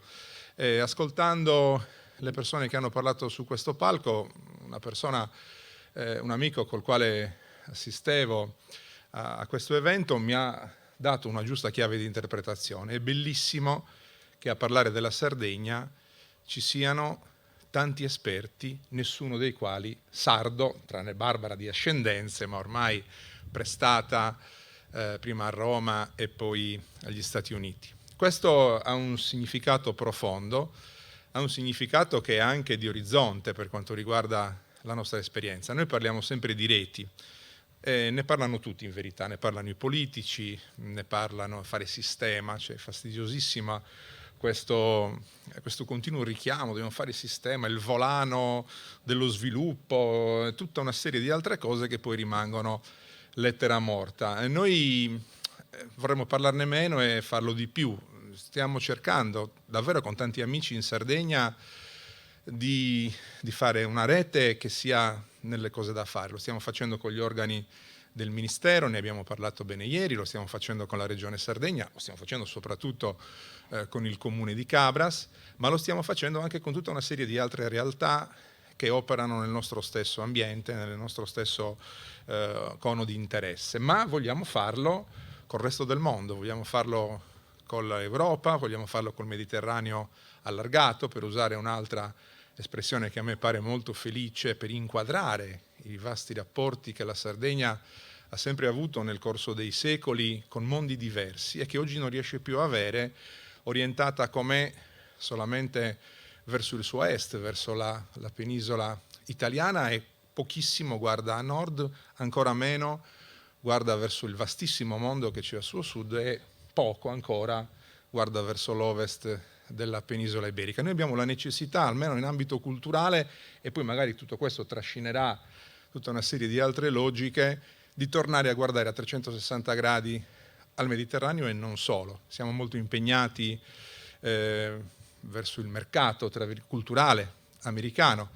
Ascoltando le persone che hanno parlato su questo palco, un amico col quale assistevo a questo evento mi ha dato una giusta chiave di interpretazione. È bellissimo che a parlare della Sardegna ci siano tanti esperti, nessuno dei quali sardo, tranne Barbara di ascendenze, ma ormai prestata prima a Roma e poi agli Stati Uniti. Questo ha un significato profondo, ha un significato che è anche di orizzonte per quanto riguarda la nostra esperienza. Noi parliamo sempre di reti, ne parlano tutti in verità, ne parlano i politici, ne parlano a fare sistema, cioè è fastidiosissima questo continuo richiamo, dobbiamo fare sistema, il volano dello sviluppo, tutta una serie di altre cose che poi rimangono lettera morta. E noi vorremmo parlarne meno e farlo di più. Stiamo cercando davvero con tanti amici in Sardegna di fare una rete che sia nelle cose da fare. Lo stiamo facendo con gli organi del Ministero, ne abbiamo parlato bene ieri, lo stiamo facendo con la Regione Sardegna, lo stiamo facendo soprattutto con il Comune di Cabras, ma lo stiamo facendo anche con tutta una serie di altre realtà che operano nel nostro stesso ambiente, nel nostro stesso cono di interesse, ma vogliamo farlo col resto del mondo, vogliamo farlo con l'Europa, vogliamo farlo col Mediterraneo allargato, per usare un'altra espressione che a me pare molto felice, per inquadrare i vasti rapporti che la Sardegna ha sempre avuto nel corso dei secoli con mondi diversi e che oggi non riesce più a avere, orientata com'è solamente verso il suo est, verso la penisola italiana, e pochissimo guarda a nord, ancora meno guarda verso il vastissimo mondo che c'è a suo sud e poco ancora guarda verso l'ovest della penisola iberica. Noi abbiamo la necessità, almeno in ambito culturale, e poi magari tutto questo trascinerà tutta una serie di altre logiche, di tornare a guardare a 360 gradi al Mediterraneo e non solo. Siamo molto impegnati verso il mercato culturale americano.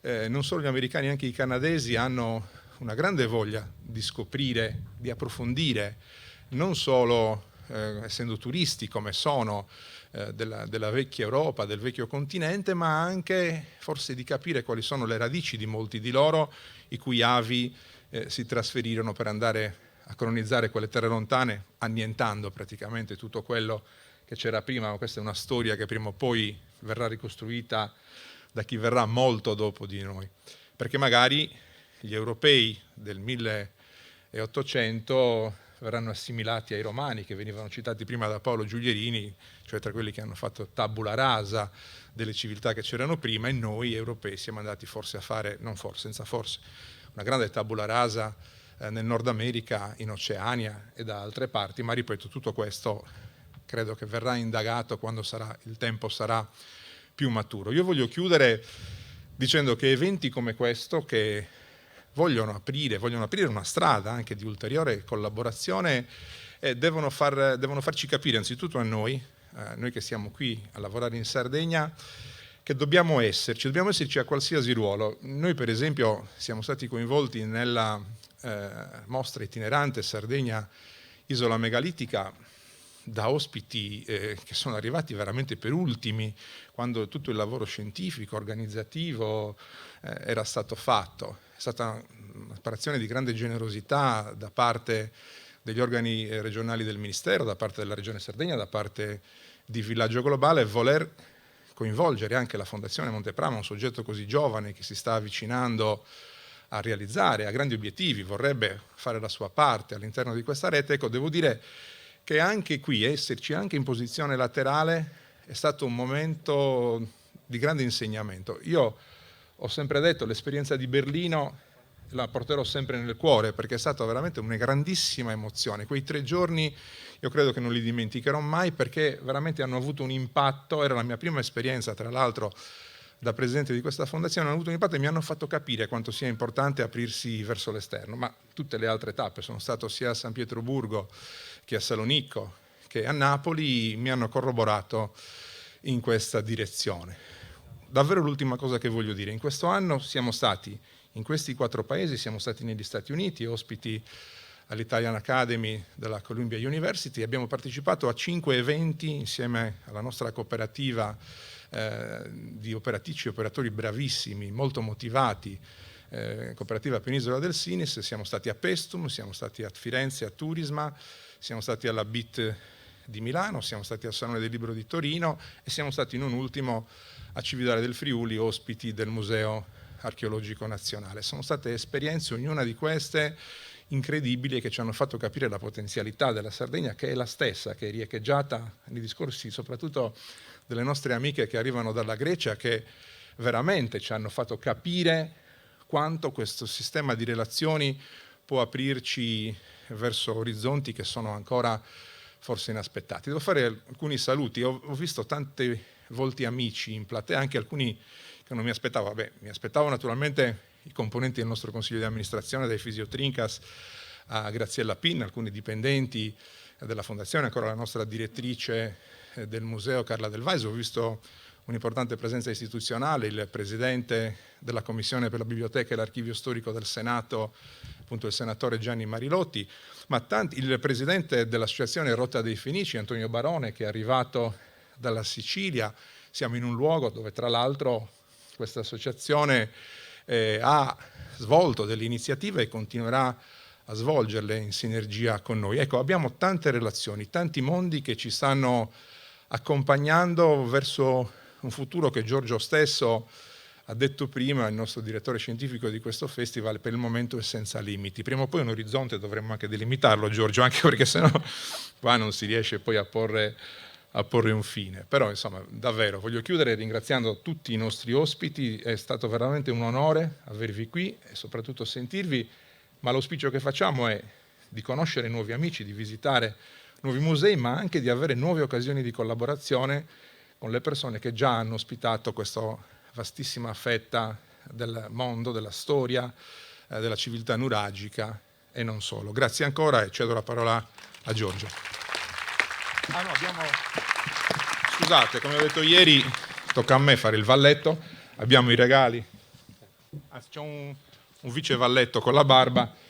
Non solo gli americani, anche i canadesi hanno una grande voglia di scoprire, di approfondire, non solo essendo turisti come sono della vecchia Europa, del vecchio continente, ma anche forse di capire quali sono le radici di molti di loro, i cui avi si trasferirono per andare a colonizzare quelle terre lontane, annientando praticamente tutto quello che c'era prima. Ma questa è una storia che prima o poi verrà ricostruita da chi verrà molto dopo di noi, perché magari gli europei del 1800 verranno assimilati ai romani, che venivano citati prima da Paolo Giulierini, cioè tra quelli che hanno fatto tabula rasa delle civiltà che c'erano prima, e noi europei siamo andati forse a fare, non forse, senza forse, una grande tabula rasa nel Nord America, in Oceania e da altre parti, ma ripeto, tutto questo credo che verrà indagato quando il tempo sarà più maturo. Io voglio chiudere dicendo che eventi come questo, che vogliono aprire una strada anche di ulteriore collaborazione, devono farci capire, anzitutto a noi che siamo qui a lavorare in Sardegna, che dobbiamo esserci a qualsiasi ruolo. Noi per esempio siamo stati coinvolti nella mostra itinerante Sardegna Isola Megalitica da ospiti che sono arrivati veramente per ultimi, quando tutto il lavoro scientifico, organizzativo era stato fatto. È stata un'operazione di grande generosità da parte degli organi regionali del Ministero, da parte della Regione Sardegna, da parte di Villaggio Globale, voler coinvolgere anche la Fondazione Monteprama, un soggetto così giovane che si sta avvicinando a realizzare, a grandi obiettivi, vorrebbe fare la sua parte all'interno di questa rete. Ecco, devo dire che anche qui, esserci anche in posizione laterale, è stato un momento di grande insegnamento. Io ho sempre detto, l'esperienza di Berlino la porterò sempre nel cuore, perché è stata veramente una grandissima emozione. Quei 3 giorni io credo che non li dimenticherò mai, perché veramente hanno avuto un impatto. Era la mia prima esperienza, tra l'altro, da presidente di questa fondazione, hanno avuto un impatto e mi hanno fatto capire quanto sia importante aprirsi verso l'esterno. Ma tutte le altre tappe, sono stato sia a San Pietroburgo che a Salonicco che a Napoli, mi hanno corroborato in questa direzione. Davvero l'ultima cosa che voglio dire: in questo anno siamo stati In questi 4 paesi siamo stati negli Stati Uniti, ospiti all'Italian Academy della Columbia University, abbiamo partecipato a 5 eventi insieme alla nostra cooperativa di operatici e operatori bravissimi, molto motivati, cooperativa Penisola del Sinis. Siamo stati a Pestum, siamo stati a Firenze, a Turisma, siamo stati alla BIT di Milano, siamo stati al Salone del Libro di Torino e siamo stati non ultimo a Cividale del Friuli, ospiti del Museo Archeologico Nazionale. Sono state esperienze, ognuna di queste, incredibili, che ci hanno fatto capire la potenzialità della Sardegna, che è la stessa, che è riecheggiata nei discorsi soprattutto delle nostre amiche che arrivano dalla Grecia, che veramente ci hanno fatto capire quanto questo sistema di relazioni può aprirci verso orizzonti che sono ancora forse inaspettati. Devo fare alcuni saluti, ho visto tanti volti amici in platea, anche alcuni che non mi aspettavo. Vabbè, mi aspettavo naturalmente i componenti del nostro consiglio di amministrazione, dai Fisiotrincas a Graziella Pin, alcuni dipendenti della fondazione, ancora la nostra direttrice del museo Carla Del Vaison. Ho visto un'importante presenza istituzionale, il presidente della Commissione per la Biblioteca e l'Archivio Storico del Senato, appunto il senatore Gianni Marilotti, ma il presidente dell'Associazione Rotta dei Fenici, Antonio Barone, che è arrivato dalla Sicilia. Siamo in un luogo dove tra l'altro questa associazione ha svolto delle iniziative e continuerà a svolgerle in sinergia con noi. Ecco, abbiamo tante relazioni, tanti mondi che ci stanno accompagnando verso un futuro che Giorgio stesso ha detto prima, il nostro direttore scientifico di questo festival, per il momento è senza limiti. Prima o poi un orizzonte dovremmo anche delimitarlo, Giorgio, anche perché sennò qua non si riesce poi a porre un fine. Però insomma, davvero, voglio chiudere ringraziando tutti i nostri ospiti, è stato veramente un onore avervi qui e soprattutto sentirvi, ma l'auspicio che facciamo è di conoscere nuovi amici, di visitare nuovi musei, ma anche di avere nuove occasioni di collaborazione con le persone che già hanno ospitato questa vastissima fetta del mondo, della storia, della civiltà nuragica e non solo. Grazie ancora e cedo la parola a Giorgio. Scusate, come ho detto ieri, tocca a me fare il valletto, abbiamo i regali, c'è un vice valletto con la barba.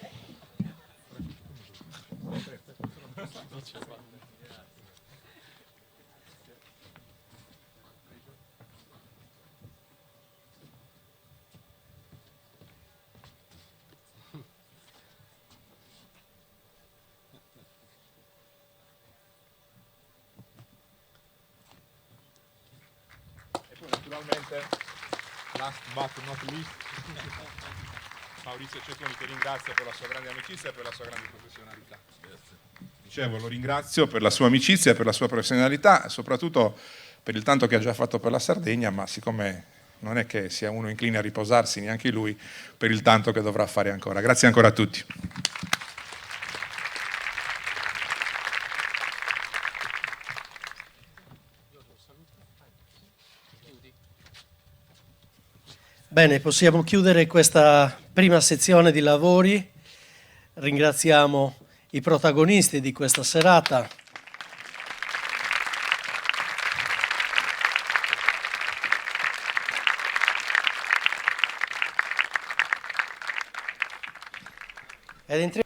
Naturalmente, last but not least, Maurizio Cecconi, che ringrazio per la sua grande amicizia e per la sua grande professionalità. Dicevo, lo ringrazio per la sua amicizia e per la sua professionalità, soprattutto per il tanto che ha già fatto per la Sardegna, ma siccome non è che sia uno incline a riposarsi, neanche lui, per il tanto che dovrà fare ancora. Grazie ancora a tutti. Bene, possiamo chiudere questa prima sezione di lavori. Ringraziamo i protagonisti di questa serata. Ed entriamo